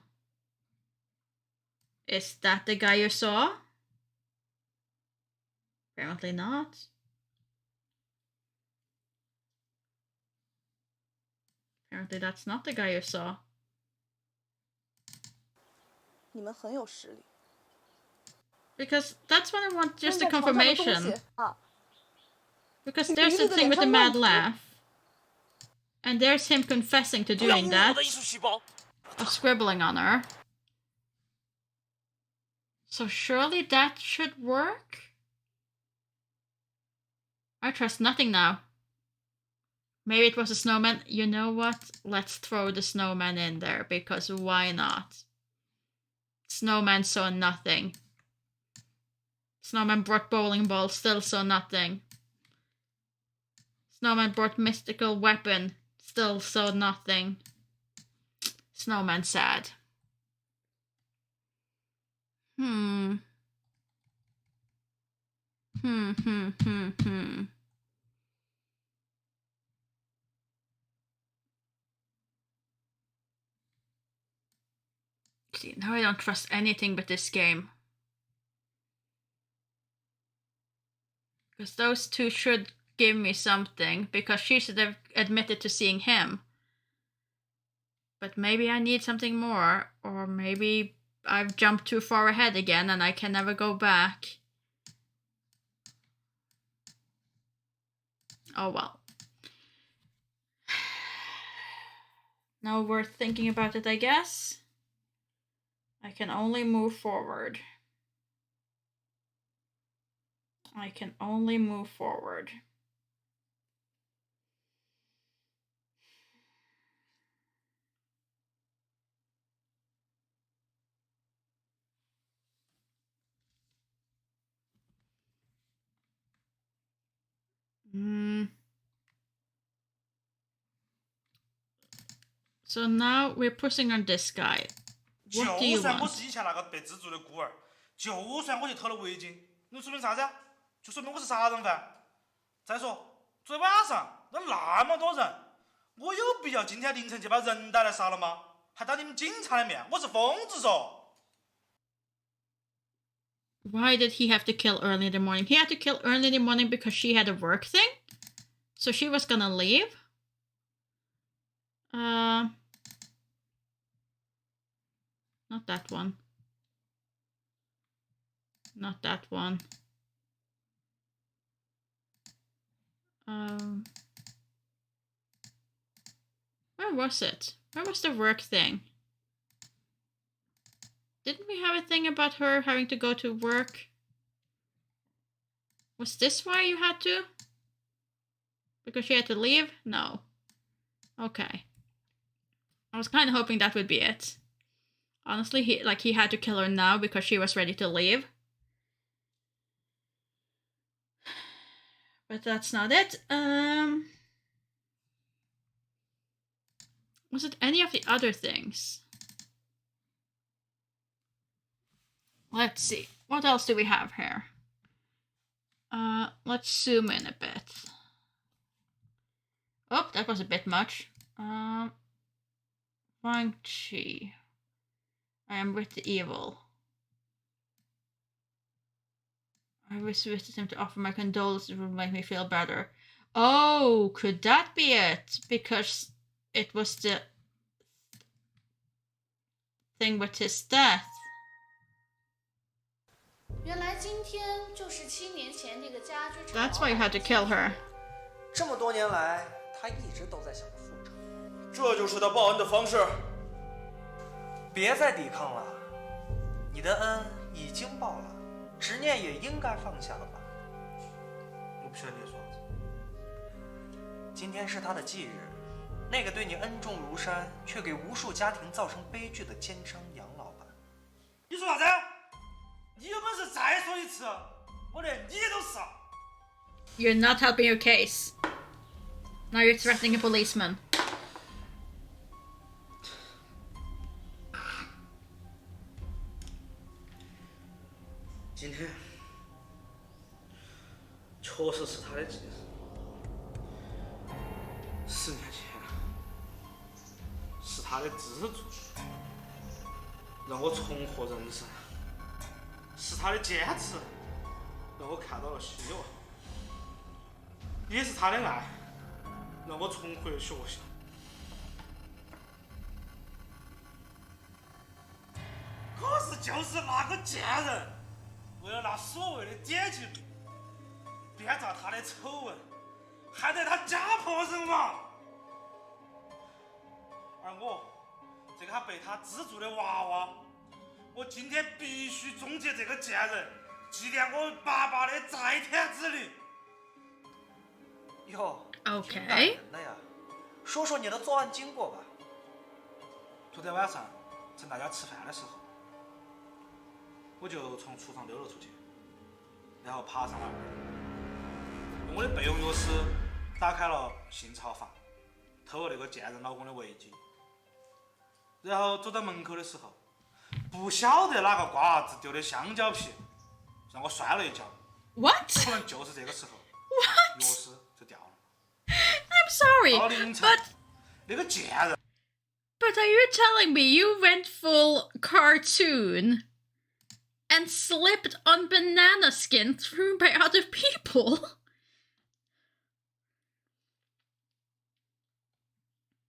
Is that the guy you saw? Apparently not. Apparently that's not the guy you saw. 你们很有实力。 Because that's what I want, just a confirmation. 啊 Because there's the thing with the mad laugh. And there's him confessing to doing that. Of scribbling on her. So surely that should work? I trust nothing now. Maybe it was a snowman. You know what? Let's throw the snowman in there, because why not? Snowman saw nothing. Snowman brought bowling balls, still saw nothing. Snowman brought mystical weapon, still saw nothing. Snowman sad. See, now I don't trust anything but this game. Because those two should give me something, because she should have admitted to seeing him. But maybe I need something more, or maybe I've jumped too far ahead again and I can never go back. Oh well. Now we're thinking about it, I guess. I can only move forward. I can only move forward. So now we're pushing on this guy. What do you 就算我 want? 是以前那个被蜘蛛的孤儿，就算我去偷了围巾，能说明啥子啊？就说明我是杀人犯。再说，昨天晚上那么多人，我有必要今天凌晨就把人带来杀了吗？还当你们警察的面，我是疯子嗦！ Why did he have to kill early in the morning? He had to kill early in the morning because she had a work thing? So she was gonna leave? Not that one. not that one. Where was it? Where was the work thing? Didn't we have a thing about her having to go to work? Was this why you had to? Because she had to leave? No. Okay. I was kind of hoping that would be it. Honestly, he had to kill her now because she was ready to leave. But that's not it. Was it any of the other things? Let's see. What else do we have here? Let's zoom in a bit. Oh, that was a bit much. Wang Qi. I am with the evil. I visited him to offer my condolences. It would make me feel better. Oh, could that be it? Because it was the thing with his death. 原来今天就是7年前那个家居厂。 That's why you had to kill her. 这么多年来，他一直都在想着复仇。这就是他报恩的方式。别再抵抗了，你的恩已经报了，执念也应该放下了吧？我不晓得你在说啥子。今天是他的忌日，那个对你恩重如山，却给无数家庭造成悲剧的奸商杨老板。你说啥子？你有本事再说一次，我连你都是。You're not helping your case. Now you're threatening a policeman. 今天确实是他的忌日。10年前是他的资助，让我重获人生；是他的坚持，让我看到了希望；也是他的爱，让我重回了学校。可是就是那个贱人，为了那所谓的点击率，编造他的丑闻，害得他家破人亡。而我这个被他资助的娃娃，我今天必须终结这个贱人，祭奠我爸爸的在天之灵。哟， OK 挺感人的呀，说说你的作案经过吧。昨天晚上趁大家吃饭的时候，我就从厨房溜了出去，然后爬上了用我的备用钥匙打开了信槽房，偷了那个贱人老公的围巾，然后走到门口的时候，不晓得哪个瓜子丢的香蕉皮，让我摔了一跤。 What? 可能就是这个时候， What? 钥匙就掉了。 I'm sorry, 到凌晨， but 那个贱人。 But are you telling me you went full cartoon and slipped on banana skin thrown by other people?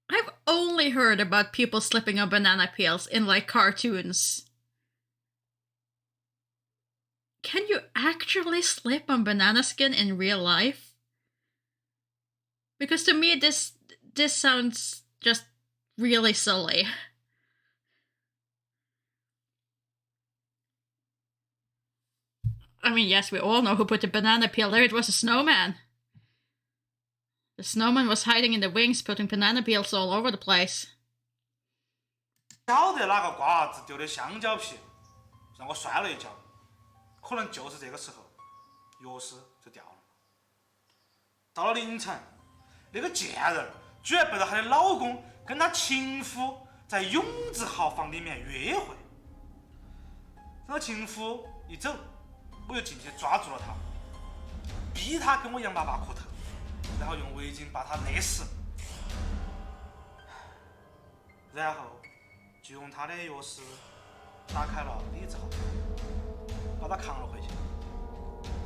I've only heard about people slipping on banana peels in like cartoons. Can you actually slip on banana skin in real life? Because to me this sounds just really silly. I mean, yes, we all know who put the banana peel there. It was a snowman. The snowman was hiding in the wings, putting banana peels all over the place. 晓得哪个瓜子丢的香蕉皮，让我摔了一跤。可能就是这个时候，钥匙就掉了。到了凌晨，那个贱人居然背着她的老公跟她情夫在永字号房里面约会。等情夫一走，我就进去抓住了他，逼他跟我杨爸爸磕头，然后用围巾把他勒死，然后就用他的钥匙打开了李字号，把他扛了回去，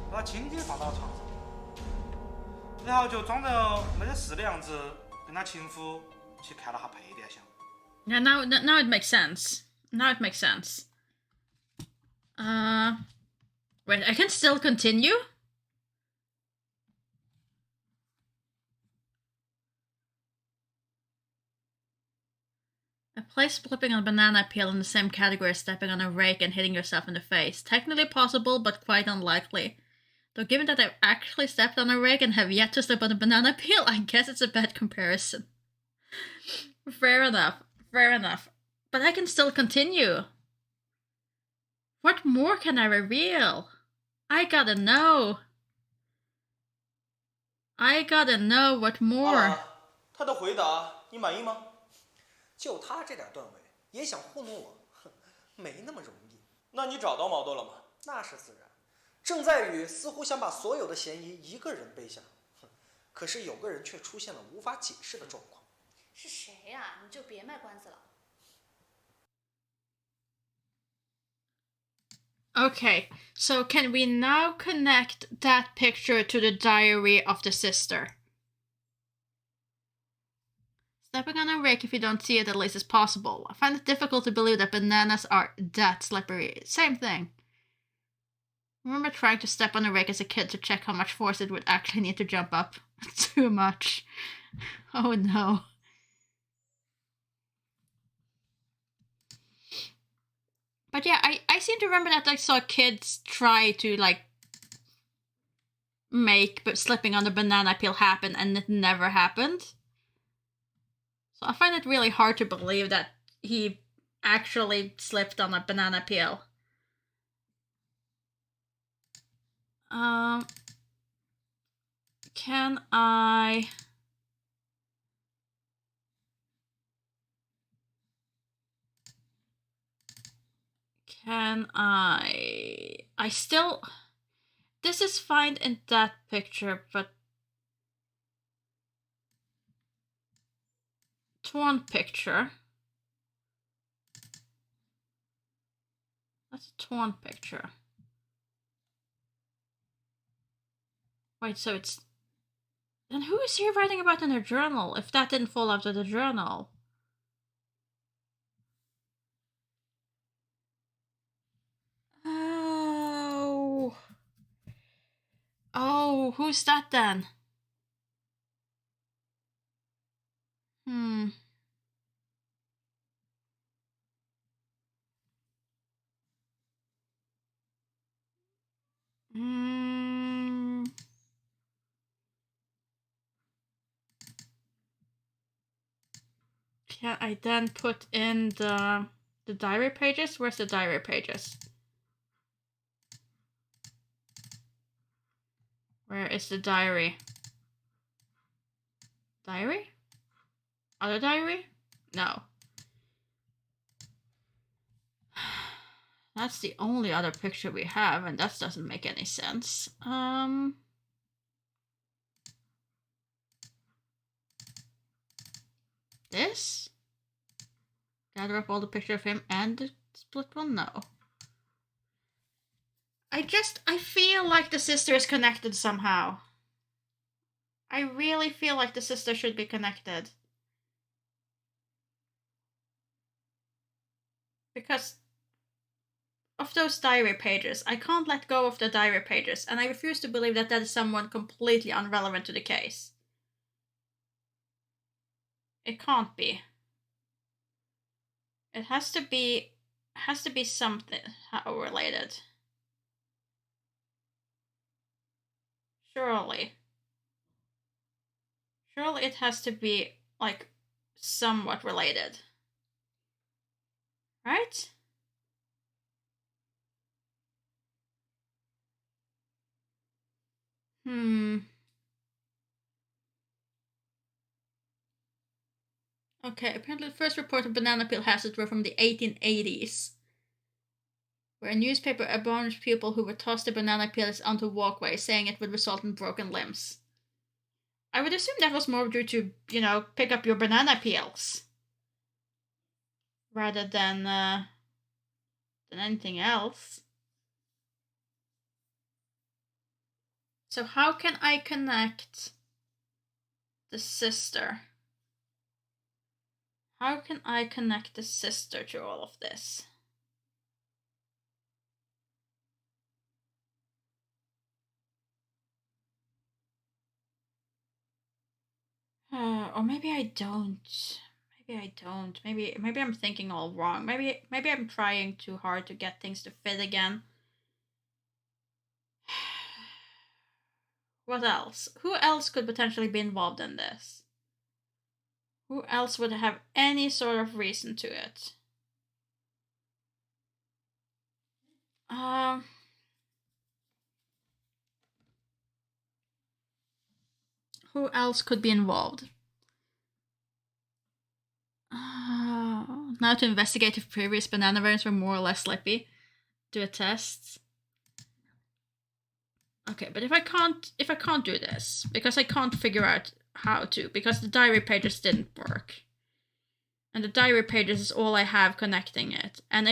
把他轻轻放到床上，然后就装着没得事的样子跟他情夫去看了下配电箱。Yeah, now it makes sense. Now it makes sense. Wait, I can still continue? I place flipping on a banana peel in the same category as stepping on a rake and hitting yourself in the face. Technically possible, but quite unlikely. Though given that I've actually stepped on a rake and have yet to step on a banana peel, I guess it's a bad comparison. Fair enough. Fair enough. But I can still continue. What more can I reveal? I gotta know. I gotta know what more. 他的回答你满意吗？就他这点段位，也想糊弄我，哼，没那么容易。那你找到矛盾了吗？那是自然。郑在宇似乎想把所有的嫌疑一个人背下，哼，可是有个人却出现了无法解释的状况。是谁呀？你就别卖关子了。 Okay, so can we now connect that picture to the diary of the sister? Stepping on a rake if you don't see it at least is possible. I find it difficult to believe that bananas are that slippery. Same thing. I remember trying to step on a rake as a kid to check how much force it would actually need to jump up. Too much. Oh no. But yeah, I seem to remember that I saw kids try to, like, make but slipping on the banana peel happen, and it never happened. So I find it really hard to believe that he actually slipped on a banana peel. Can I... I still... This is fine in that picture, but... Torn picture. That's a torn picture. Wait, so it's... Then who is he writing about in the journal, if that didn't fall out of the journal? Oh. Oh, who's that then? Can I then put in the diary pages? Where's the diary pages? Where is the diary? Diary? Other diary? No. That's the only other picture we have, and that doesn't make any sense. This? Gather up all the picture of him and the split one? No. I feel like the sister is connected somehow. I really feel like the sister should be connected. Because of those diary pages. I can't let go of the diary pages, and I refuse to believe that that is someone completely irrelevant to the case. It can't be. It has to be something related. Surely. Surely it has to be, like, somewhat related. Right? Okay, apparently the first report of banana peel hazards were from the 1880s, where a newspaper admonished people who were tossed the banana peels onto walkways, saying it would result in broken limbs. I would assume that was more due to, pick up your banana peels, rather than anything else. So how can I connect the sister? How can I connect the sister to all of this? Or maybe I don't. Maybe I don't. Maybe I'm thinking all wrong. Maybe I'm trying too hard to get things to fit again. What else? Who else could potentially be involved in this? Who else would have any sort of reason to it? Who else could be involved? Now to investigate if previous banana variants were more or less slippy. Do a test. Okay, but if I can't do this, because I can't figure out how to, because the diary pages didn't work. And the diary pages is all I have connecting it. And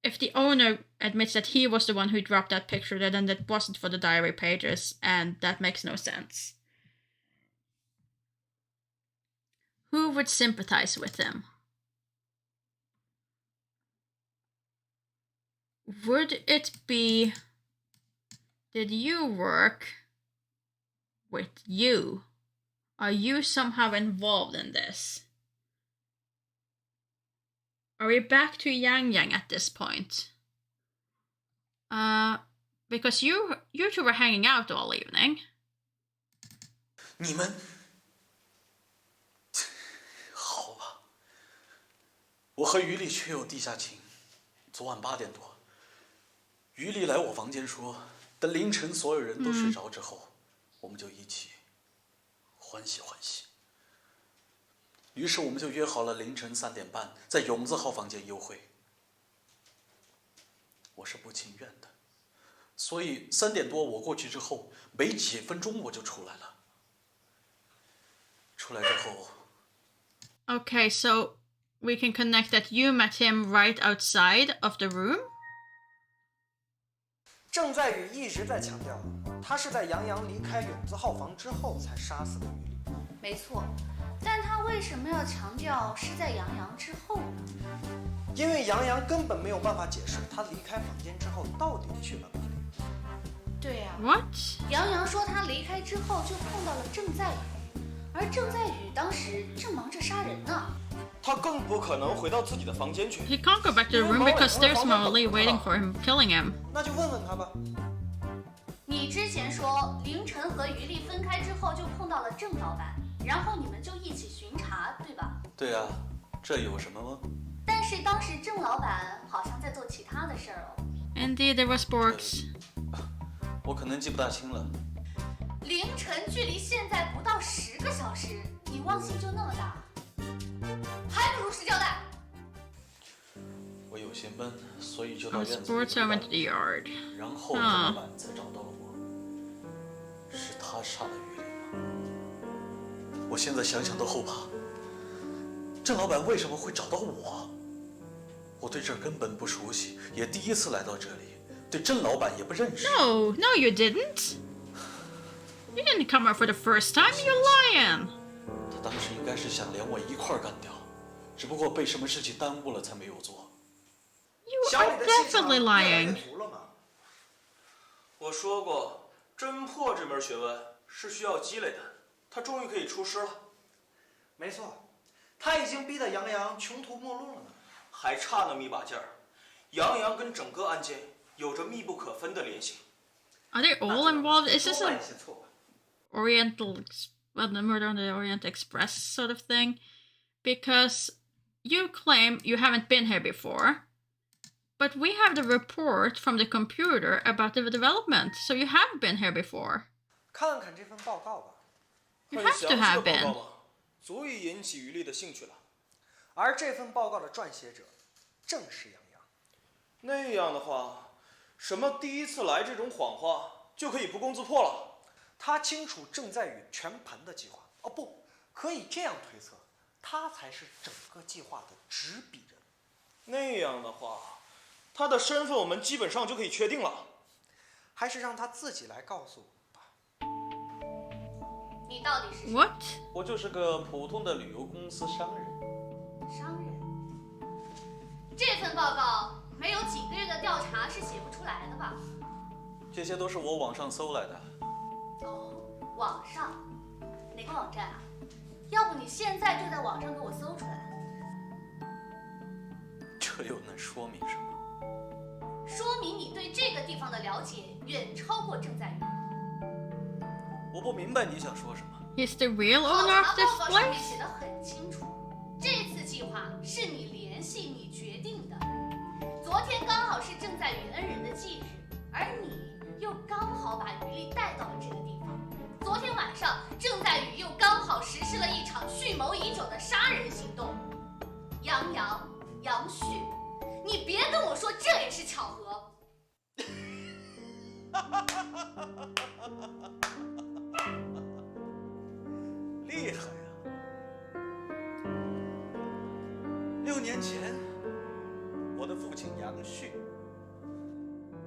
if the owner admits that he was the one who dropped that picture, then that wasn't for the diary pages, and that makes no sense. Who would sympathize with him? Would it be... Did you work with you? Are you somehow involved in this? Are we back to Yang at this point? Because you two were hanging out all evening. 你们，好吧。我和于丽确有地下情。昨晚8点多，于丽来我房间说，等凌晨所有人都睡着之后，我们就一起欢喜欢喜。于是我们就约好了凌晨3点半在永字号房间幽会。我是不情愿的，所以3点多我过去之后，没几分钟我就出来了。出来之后 Okay, so we can connect that you met him right outside of the room? 郑在宇一直在强调，他是在杨洋离开永字号房之后才杀死的于丽。没错，但他为什么要强调是在杨洋之后呢？因为杨洋根本没有办法解释他离开房间之后到底去了哪里。对呀。What？ 杨洋说他离开之后就碰到了郑在宇，而郑在宇当时正忙着杀人呢。他更不可能回到自己的房间去。 He can't go back to the room because there's Molly waiting for him, killing him. 那就问问他吧。你之前说凌晨和于丽分开之后就碰到了郑老板，然后你们就一起巡查，对吧？对啊，这有什么吗？但是当时郑老板好像在做其他的事儿哦。Indeed, there was sporks. 我可能记不大清了。凌晨距离现在不到10个小时，你忘性就那么大，还不如实交代。我有些闷，所以就到 On 院子 sports, I went to the yard. 然后郑老板才找到了我。是他杀了于丽吗？我现在想想都后怕。郑老板为什么会找到我？我对这儿根本不熟悉，也第一次来到这里，对郑老板也不认识。No, you didn't. You didn't come out for the first time. You're lying. 他当时应该是想连我一块儿干掉，只不过被什么事情耽误了才没有做。You are definitely lying. 我说过，侦破这门学问是需要积累的。他终于可以出师了。没错，他已经逼得杨洋穷途末路了呢。还差那么一把劲儿。杨洋跟整个案件有着密不可分的联系。Are they all involved? Is this 多 a 犯一些错误。Oriental, well, the murder on the Orient Express sort of thing? Because you claim you haven't been here before, but we have the report from the computer about the development, so you have been here before. 看看这份报告吧。 You have to have been. 足以引起于丽的兴趣了。而这份报告的撰写者正是杨洋。那样的话，什么第一次来这种谎话就可以不攻自破了？他清楚郑在宇全盘的计划。哦不，可以这样推测，他才是整个计划的执笔人。那样的话，他的身份我们基本上就可以确定了。还是让他自己来告诉我。 你到底是谁？ What? 我就是个普通的旅游公司商人。商人。这份报告没有几个月的调查是写不出来的吧？这些都是我网上搜来的。哦，网上。哪个网站啊？要不你现在就在网上给我搜出来。这又能说明什么？说明你对这个地方的了解远超过郑在宇。我不明白你想说什么。He's the real 考 owner 察 of this 报告上面 place? 写的很清楚，这次计划是你联系你决定的。昨天刚好是郑在宇恩人的忌日，而你又刚好把于丽带到了这个地方。昨天晚上，郑在宇又刚好实施了一场蓄谋已久的杀人行动。杨洋、杨旭，你别跟我说这也是巧合。厉害呀！6年前，我的父亲杨旭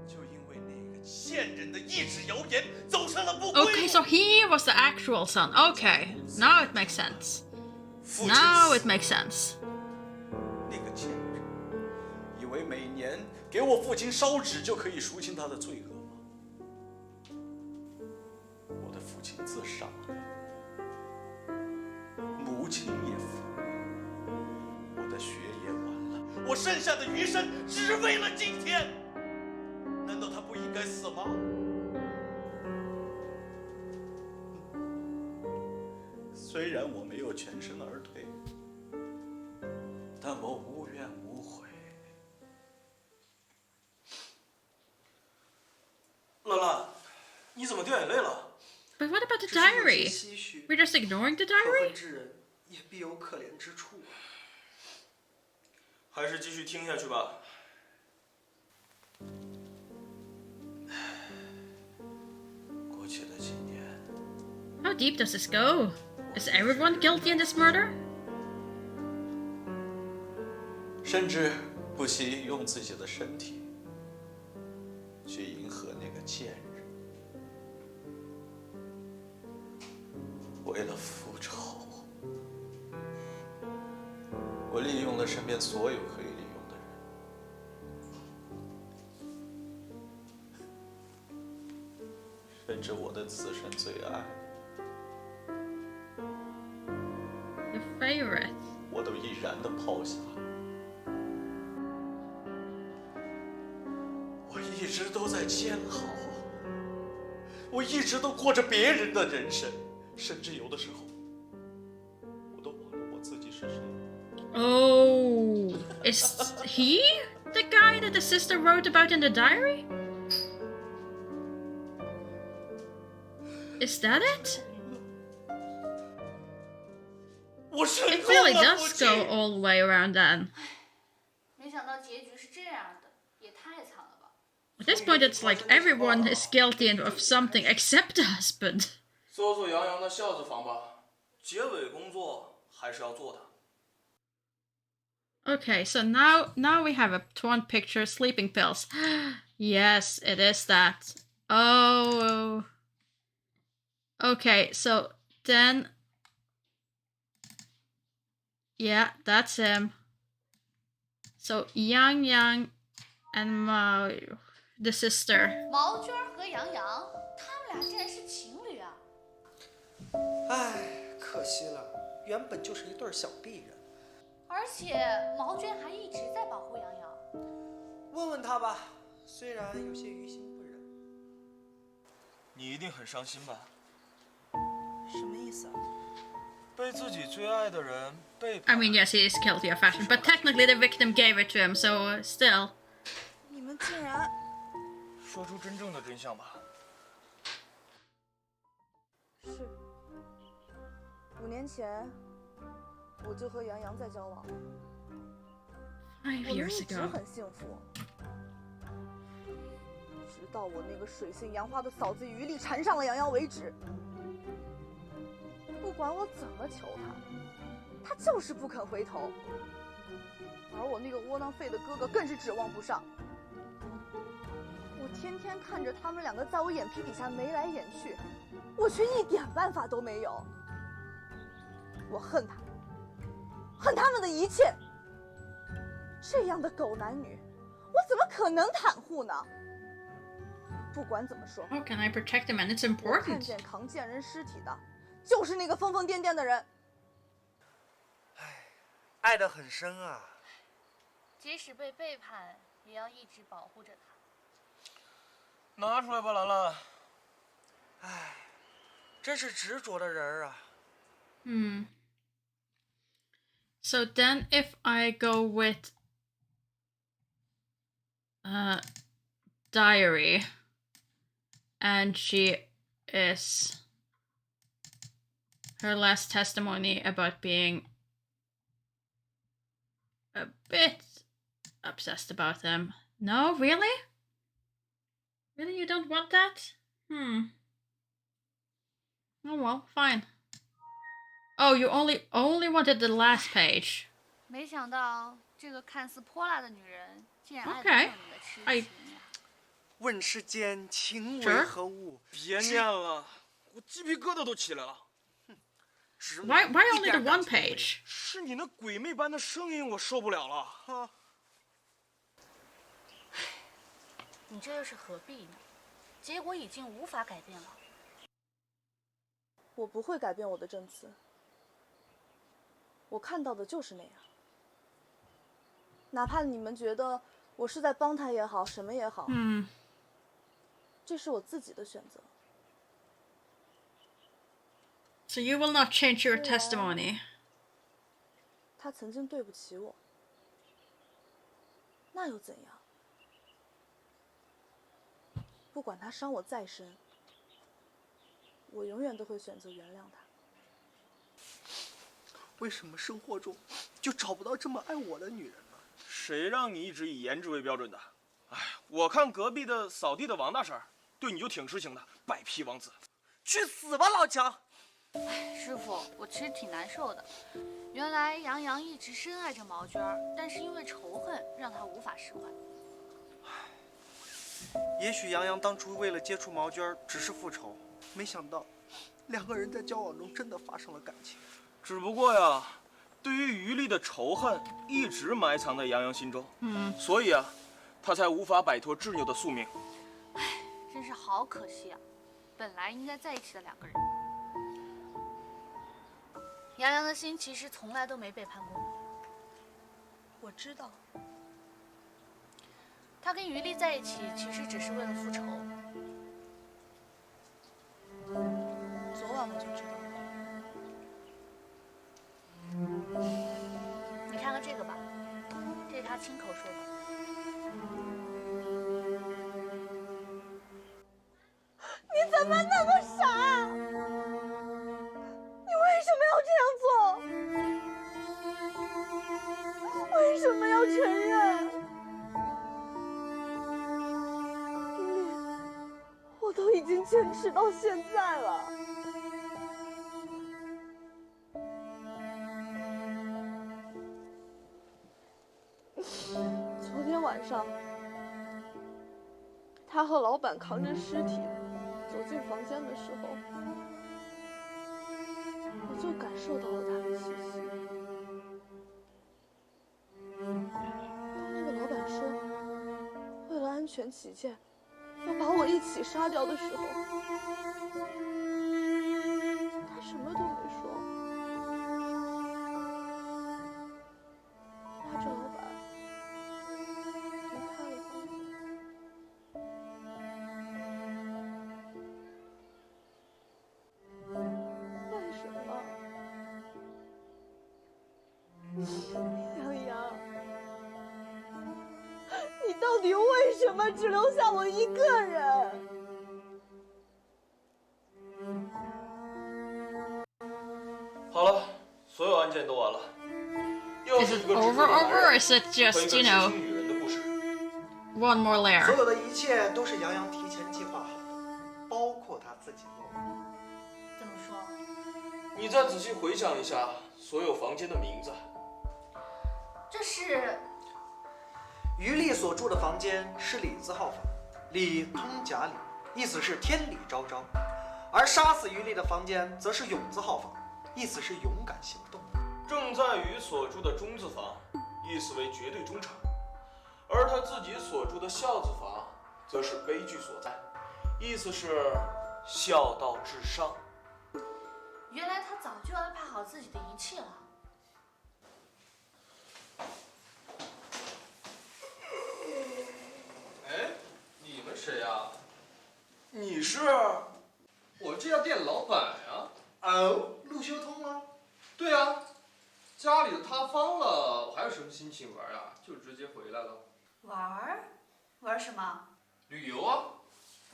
就因为那个贱人的一纸谣言走上了不归路。 Okay, so he was the actual son. Okay, now it makes sense. Now it makes sense. 那个贱人以为每年给我父亲烧纸就可以赎清他的罪恶吗？我的父亲自杀了，母亲也死了，我的学也完了，我剩下的余生只为了今天。难道他不应该死吗？虽然我没有全身而退，但我无怨无悔。兰兰，你怎么掉眼泪了？ But what about the diary? We're just ignoring the 可 diary? 恨之人也必有可怜之处啊。还是继续听下去吧。过去的几年， How deep does this go? Is everyone guilty in this murder? 甚至不惜用自己的身体去迎合那个贱人，为了复仇，我利用了身边所有可以利用的人，甚至我的此生最爱， Your favorite? 我都毅然地抛下。我一直都在煎熬，我一直都过着别人的人生，甚至有的时候，我都忘了我自己是谁。 Oh, is he the guy that the sister wrote about in the diary? Is that it? 我是 It really does go all the way around then. 没想到结局是这样的，也太惨了吧！ At this point, it's like everyone is guilty of something except the husband. 搜索杨洋的孝子房吧，结尾工作还是要做的。 Okay, so now we have a torn picture, sleeping pills. Yes, it is that. Oh. Okay, so then... Yeah, that's him. So Yang and Mao, the sister. 毛娟和杨洋，他们俩竟然是情侣啊！唉，可惜了，原本就是一对小璧人。而且毛娟还一直在保护杨洋。问问他吧，虽然有些于心不忍。你一定很伤心吧？什么意思啊？被自己最爱的人背 I 叛。 mean, yes, he is guilty of fashion, but technically the victim gave it to him, so still. 你们竟然……说出真正的真相吧。是5年前，我就和杨洋在交往， 5我们 years 一直 ago. 很幸福，直到我那个水性杨花的嫂子于丽缠上了杨洋为止。不管我怎么求他，他就是不肯回头，而我那个窝囊废的哥哥更是指望不上。我天天看着他们两个在我眼皮底下眉来眼去，我却一点办法都没有。我恨他，恨他们的一切。这样的狗男女，我怎么可能袒护呢？不管怎么说， How can I protect him? And it's 我看 important. 见扛贱人尸体的，就是那个疯疯癫癫的人。爱得很深啊。即使被背叛，也要一直保护着他。拿出来吧，兰兰。真是执着的人啊。So then if I go with diary, and she is her last testimony about being a bit obsessed about them. No, really? Really, you don't want that? Oh well, fine. Oh, you only wanted the last page. 没想到这个看似泼辣的女人，竟然爱得这么的痴情呀！问世间情为何物？别念了，我鸡皮疙瘩都起来了。Why only the one page? 是你那鬼魅般的声音，我受不了了哈。你这又是何必呢？结果已经无法改变了。我不会改变我的证词。我看到的就是那样。哪怕你们觉得我是在帮他也好，什么也好，这是我自己的选择。So you will not change your testimony. 他曾经对不起我，那又怎样？不管他伤我再深，我永远都会选择原谅他。为什么生活中就找不到这么爱我的女人呢？谁让你一直以颜值为标准的？哎，我看隔壁的扫地的王大婶对你就挺痴情的，败批王子。去死吧，老强！师傅，我其实挺难受的。原来杨洋一直深爱着毛娟，但是因为仇恨让他无法释怀。也许杨洋当初为了接触毛娟只是复仇，没想到两个人在交往中真的发生了感情。只不过呀，对于于丽的仇恨一直埋藏在杨洋心中，所以啊，他才无法摆脱执拗的宿命。唉，真是好可惜啊！本来应该在一起的两个人。杨洋的心其实从来都没背叛过你。我知道。他跟于丽在一起，其实只是为了复仇。昨晚我就知道了。你看看这个吧，这是他亲口说的。你怎么那么傻？你为什么要这样做？为什么要承认？我都已经坚持到现在了。昨天晚上，他和老板扛着尸体走进房间的时候，我就感受到了他的气息。当那个老板说，为了安全起见，要把我一起杀掉的时候，他什么都没说，拉着老板离开了房间。为什么？杨洋，你到底为什么只留下我一个人？好了，所有案件都完了。又 Is 是 it 一个 over, or is it 和一 just, 个 you 痴 know, 情女人的故事。 one more 所 layer? 有的一切都是杨洋提前计划好的，包括他自己漏。怎么说？你再仔细回想一下所有房间的名字。这是于丽所住的房间是李字号房，李通甲李，意思是天理昭昭；而杀死于丽的房间则是勇字号房，意思是勇敢行动。郑在宇所住的忠字房，意思为绝对忠诚，而他自己所住的孝字房，则是悲剧所在，意思是孝道至上。原来他早就安排好自己的一切了。哎，你们谁呀？你是？我这家店老板呀。哦，陆修通吗？对啊，家里都塌方了，我还有什么心情玩啊？就直接回来了。玩什么？旅游啊！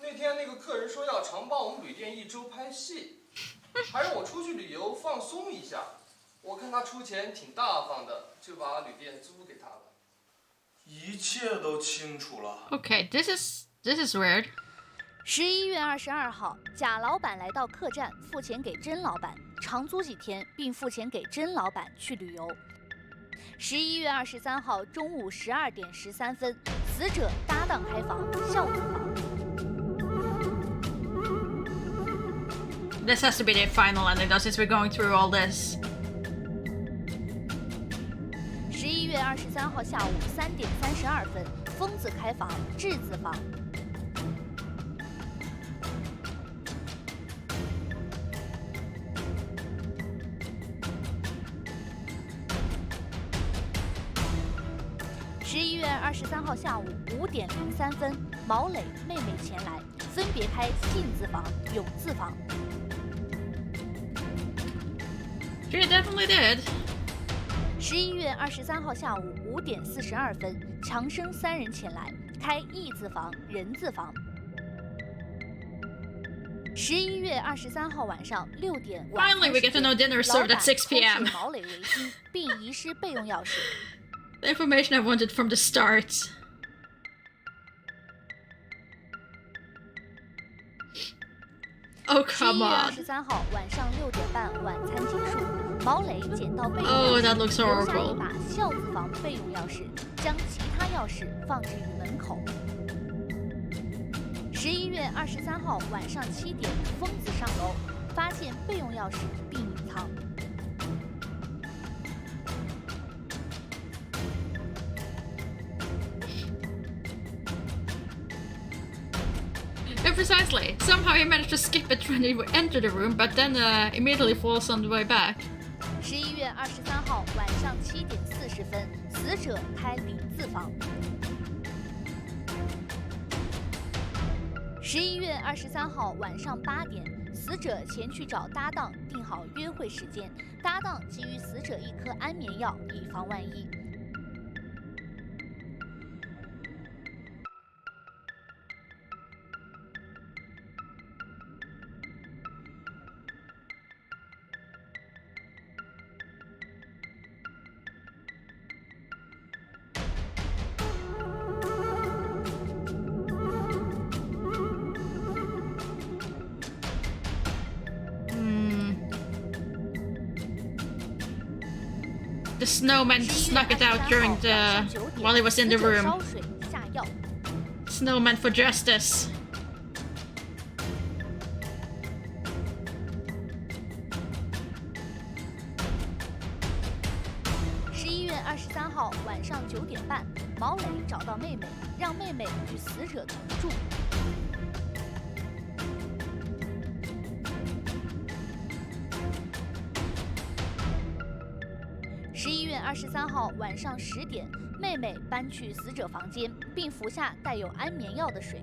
那天那个客人说要常帮我们旅店1周拍戏，还让我出去旅游放松一下。我看他出钱挺大方的，就把旅店租给他了。一切都清楚了。Okay, this is weird. 11月22号，贾老板来到客栈，付钱给甄老板，长租几天，并付钱给甄老板去旅游。11月23号中午12点13分，死者搭档开房，孝子房。This has to be the final ending, though, since we're going through all this. 11月23号下午3点32分，疯子开房，质子房。11月23号下午5点03分，毛磊、妹妹前来，分别开信字房、永字房。She definitely did. 11月23号下午5点42分，强生3人前来，开义字房、人字房。11月23号晚上6点， Finally, we get to know dinner served at 6 p.m. 老板偷窃毛磊围巾，并遗失备用钥匙。The information I wanted from the start. Oh, come on. 11月23号晚上6点半，晚餐结束，毛磊捡到备用钥 Oh, 匙， that looks 留下 horrible. 一把孝子房备用钥匙，将其他钥匙放置于门口。11月23号晚上7点，疯子上楼，发现备用钥匙并隐藏。Yeah, precisely. Somehow he managed to skip it when he entered the room, but then immediately falls on the way back. 11月23号晚上7点40分，死者开李字房。11月23号晚上8点，死者前去找搭档定好约会时间，搭档给予死者一颗安眠药，以防万一。The snowman snuck it out during while he was in the room. 烧水下药。Snowman for justice. 11月23号晚上9点半，毛磊找到妹妹，让妹妹与死者同住。11月23号晚上10点，妹妹搬去死者房间，并服下带有安眠药的水。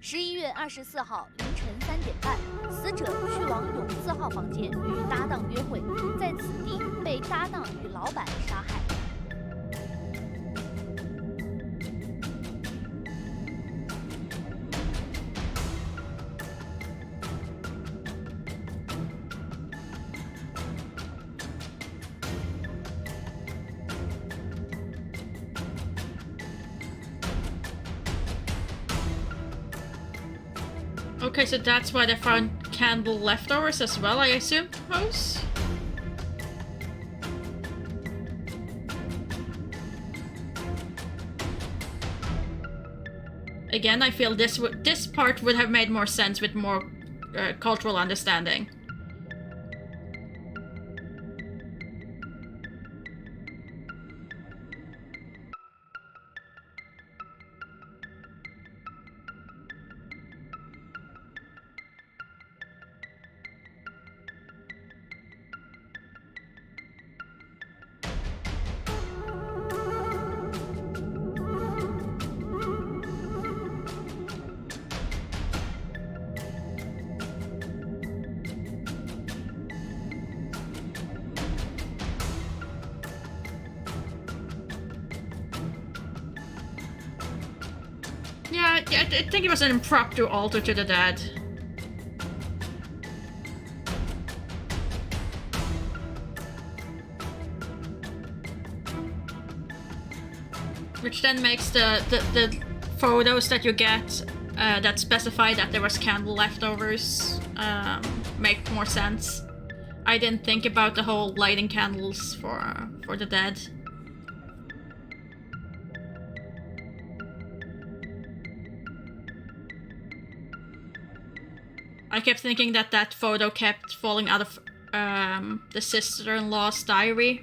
11月24号凌晨3点半，死者去往永字号房间与搭档约会，在此地被搭档与老板杀害。Okay, so that's why they found candle leftovers as well, I assume, Rose? Again, I feel this part would have made more sense with more cultural understanding. I think it was an impromptu altar to the dead. Which then makes the photos that you get that specify that there was candle leftovers make more sense. I didn't think about the whole lighting candles for the dead. I kept thinking that photo kept falling out of the sister-in-law's diary.11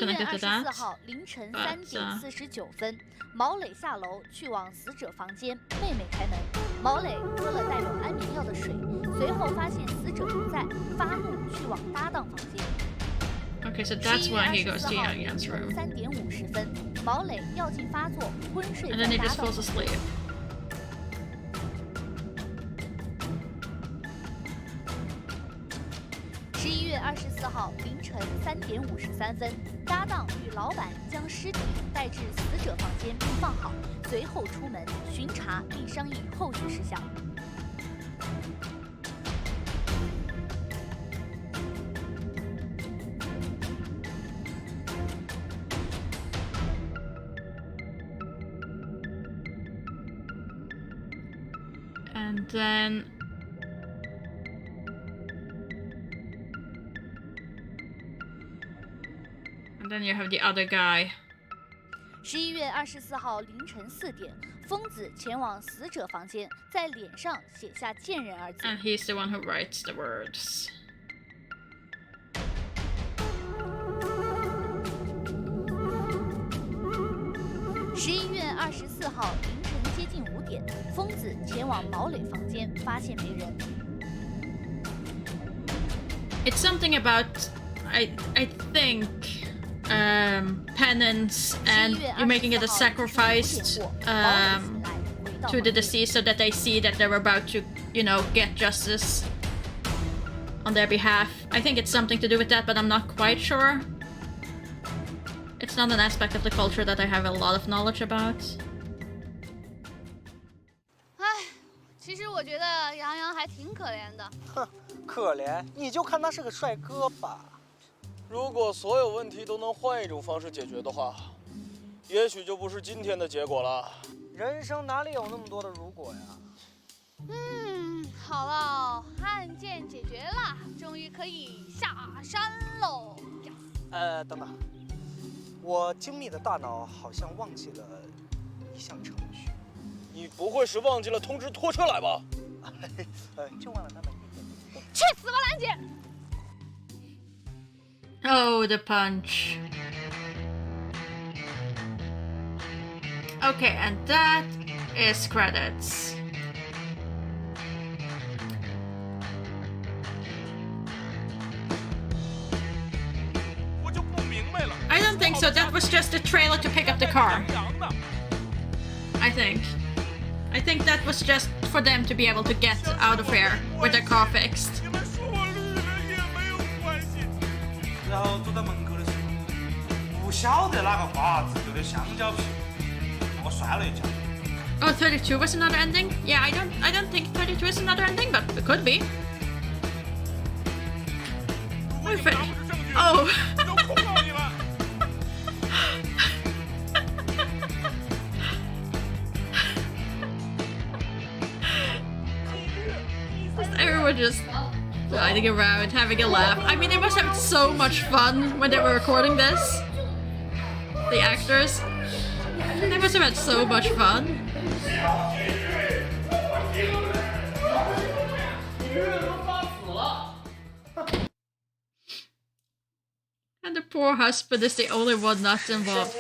月24号凌晨3点49分，毛磊下楼去往死者房间，妹妹开门。毛磊喝了带有安眠药的水，随后发现死者不在，发怒去往搭档房间。Okay, so that's why he goes to Ouyang's room. 3点50分，毛磊药劲发作，昏睡在 And then he 搭 just 档 falls 房间。 asleep. 11月24号凌晨3点53分，搭档与老板将尸体带至死者房间并放好，随后出门巡查并商议后续事项。And then you have the other guy. 11月24号凌晨4点，疯子前往死者房间，在脸上写下“贱人”二字。And he's the one who writes the words. 11月24号凌晨接近5点，疯子前往毛磊房间，发现没人。It's something about I think penance and you're making it a sacrifice to the deceased so that they see that they're about to, you know, get justice on their behalf. I think it's something to do with that, but I'm not quite sure. It's not an aspect of the culture that I have a lot of knowledge about. 唉，其实我觉得杨洋还挺可怜的。哼，可怜你就看他是个帅哥吧。如果所有问题都能换一种方式解决的话，也许就不是今天的结果了。人生哪里有那么多的如果呀？好了，案件解决了，终于可以下山喽。等等，我精密的大脑好像忘记了一项程序。你不会是忘记了通知拖车来吧？就忘了那么一点点。去死吧，兰姐！ Oh, the punch. Okay, and that is credits. I don't think so. That was just a trailer to pick up the car. I think that was just for them to be able to get out of here with their car fixed. 然后走到门口的时候，不晓得哪个瓜子丢的香蕉皮，我摔了一跤。Oh, 32 was another ending? Yeah, I don't think 32 is another ending, but it could be. Oh. Everyone just riding around, having a laugh. I mean, they must have so much fun when they were recording this. The actors. They must have had so much fun. And the poor husband is the only one not involved.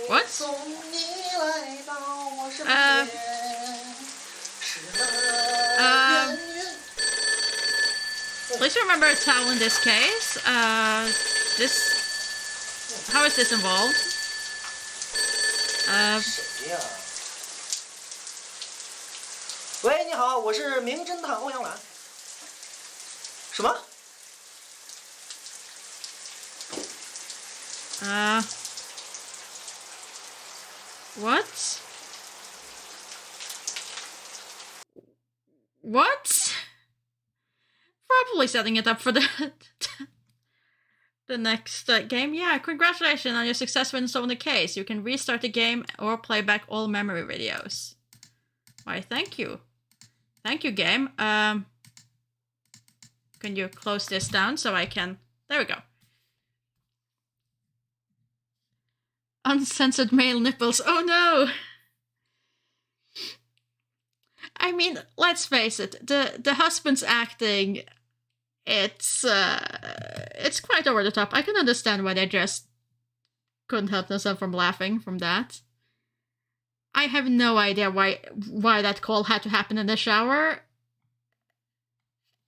What? Please remember a towel in this case. How is this involved? 谁呀？喂，你好，我是名侦探欧阳兰。什么？ What? What? Probably setting it up for the the next game. Yeah, congratulations on your success in solving the case. You can restart the game or play back all memory videos. Why, thank you. Thank you, game. Can you close this down so I can... There we go. Uncensored male nipples. Oh no! I mean, let's face it. The husband's acting... It's quite over the top. I can understand why they just couldn't help themselves from laughing from that. I have no idea why that call had to happen in the shower.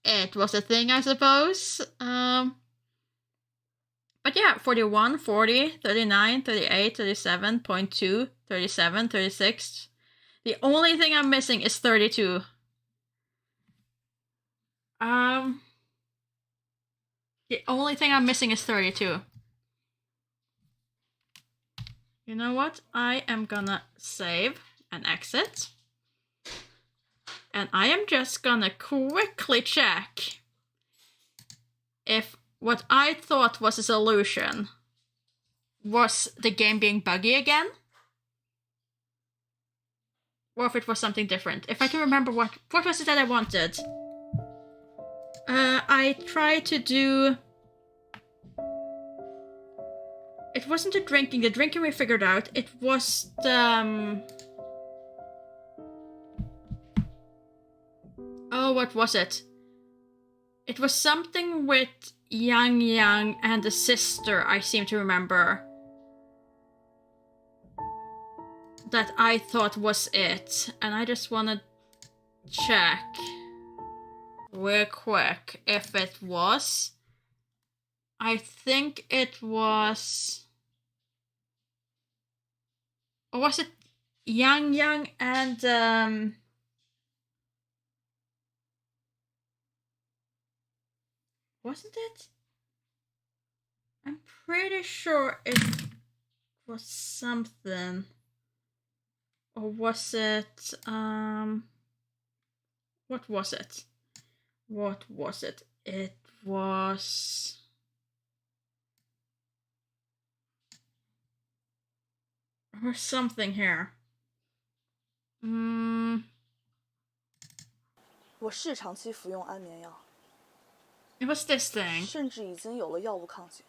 It was a thing, I suppose. But yeah, 41, 40, 39, 38, 37.2, 37, 36. The only thing I'm missing is 32. The only thing I'm missing is 32. You know what? I am gonna save and exit. And I am just gonna quickly check if what I thought was a solution was the game being buggy again. Or if it was something different. If I can remember what was it that I wanted? I tried to do... It wasn't the drinking. The drinking we figured out. It was the... Oh, what was it? It was something with Yang and the sister, I seem to remember. That I thought was it. And I just want to check real quick if it was. I think it was... Or was it Yang and... Wasn't it? I'm pretty sure it was something. Or was it... What was it? What was it? It was... Or something here. 我是长期服用安眠药。 It was this thing. 甚至已经有了药物抗性。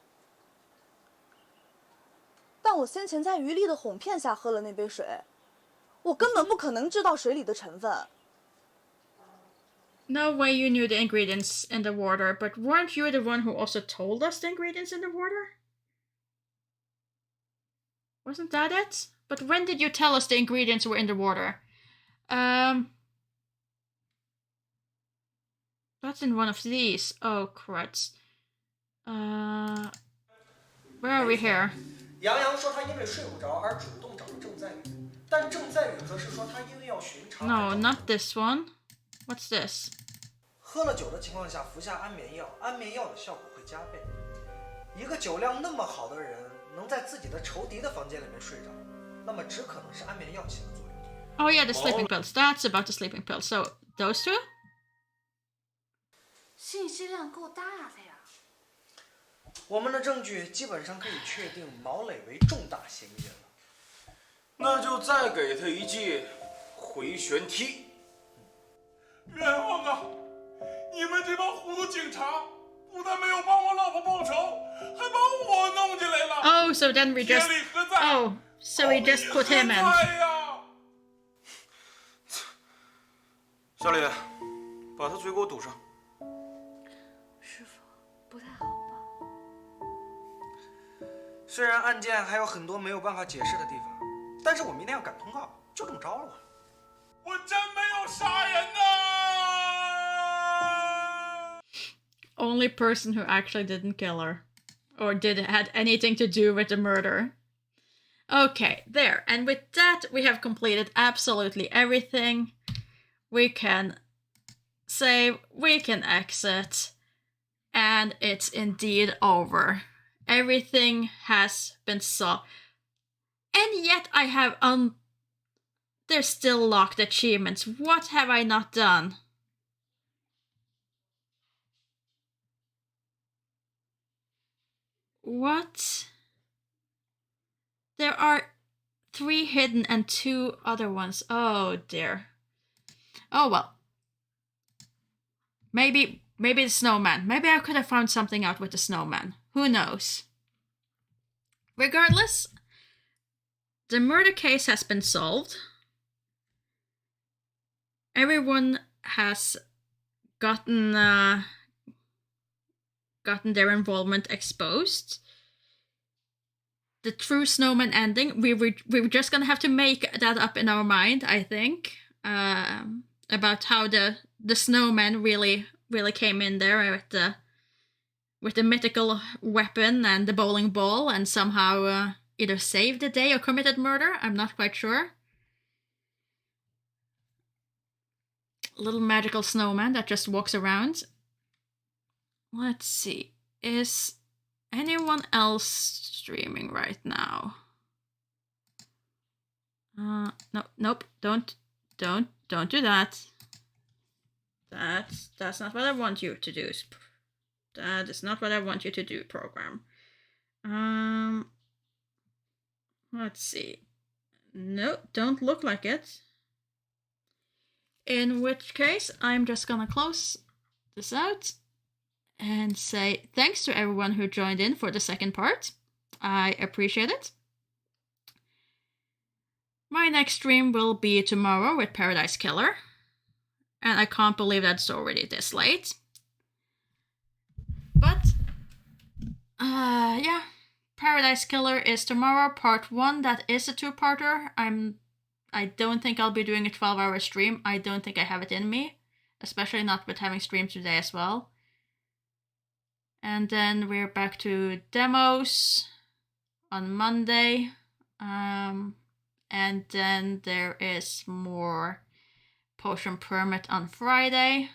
但我先前在余力的哄骗下喝了那杯水，我根本不可能知道水里的成分。 No way you knew the ingredients in the water, but weren't you the one who also told us the ingredients in the water? Wasn't that it? But when did you tell us the ingredients were in the water? That's in one of these. Oh, crud. Where are we here? 杨洋说他因为睡不着而主动找了郑在宇，但郑在宇则是说他因为要巡查。No, not this one. What's this? 喝了酒的情况下服下安眠药，安眠药的效果会加倍。一个酒量那么好的人，能在自己的仇敌的房间里面睡着，那么只可能是安眠药起的作用。Oh yeah, the sleeping pills. That's about the sleeping pills. So those two? 信息量够大的呀。我们的证据基本上可以确定毛磊为重大嫌疑人了。那就再给他一记回旋踢。冤枉啊！你们这帮糊涂警察，不但没有帮我老婆报仇，还把我弄进来了。Oh, so then we just... Oh, so we just put him in. 小李，把他嘴给我堵上。师傅，不太好吧？虽然案件还有很多没有办法解释的地方，但是我明天要赶通告，就这么着了。我真没有杀人呐！ Only person who actually didn't kill her. Or had anything to do with the murder. Okay, there. And with that, we have completed absolutely everything. We can save, we can exit. And it's indeed over. Everything has been solved. And yet I have there's still locked achievements. What have I not done? What? There are 3 hidden and 2 other ones. Oh dear. Oh well. Maybe the snowman. Maybe I could have found something out with the snowman. Who knows? Regardless, the murder case has been solved. Everyone has gotten their involvement exposed. The true snowman ending, we're just gonna have to make that up in our mind, I think, about how the snowman really came in there with the mythical weapon and the bowling ball and somehow either saved the day or committed murder. I'm not quite sure. A little magical snowman that just walks around. Let's see. Is anyone else streaming right now? No, nope. Don't do that. That's not what I want you to do. That is not what I want you to do, program. Let's see. No, don't look like it. In which case, I'm just gonna close this out and say thanks to everyone who joined in for the second part. I appreciate it. My next stream will be tomorrow with Paradise Killer. And I can't believe that's already this late. But, yeah. Paradise Killer is tomorrow, part 1. That is a 2-parter. I don't think I'll be doing a 12-hour stream. I don't think I have it in me. Especially not with having streamed today as well. And then we're back to demos on Monday. And then there is more Potion Permit on Friday.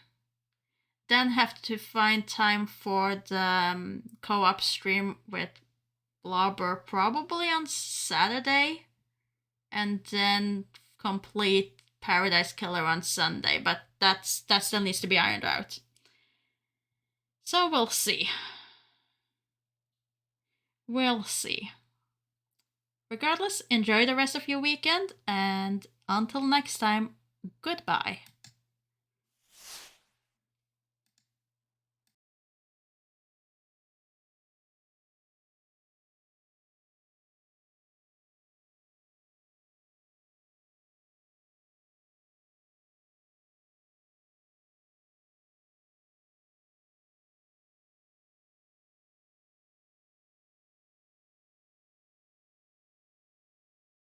Then have to find time for the co-op stream with Blobber probably on Saturday. And then complete Paradise Killer on Sunday. But that still needs to be ironed out. So we'll see. We'll see. Regardless, enjoy the rest of your weekend, and until next time, goodbye.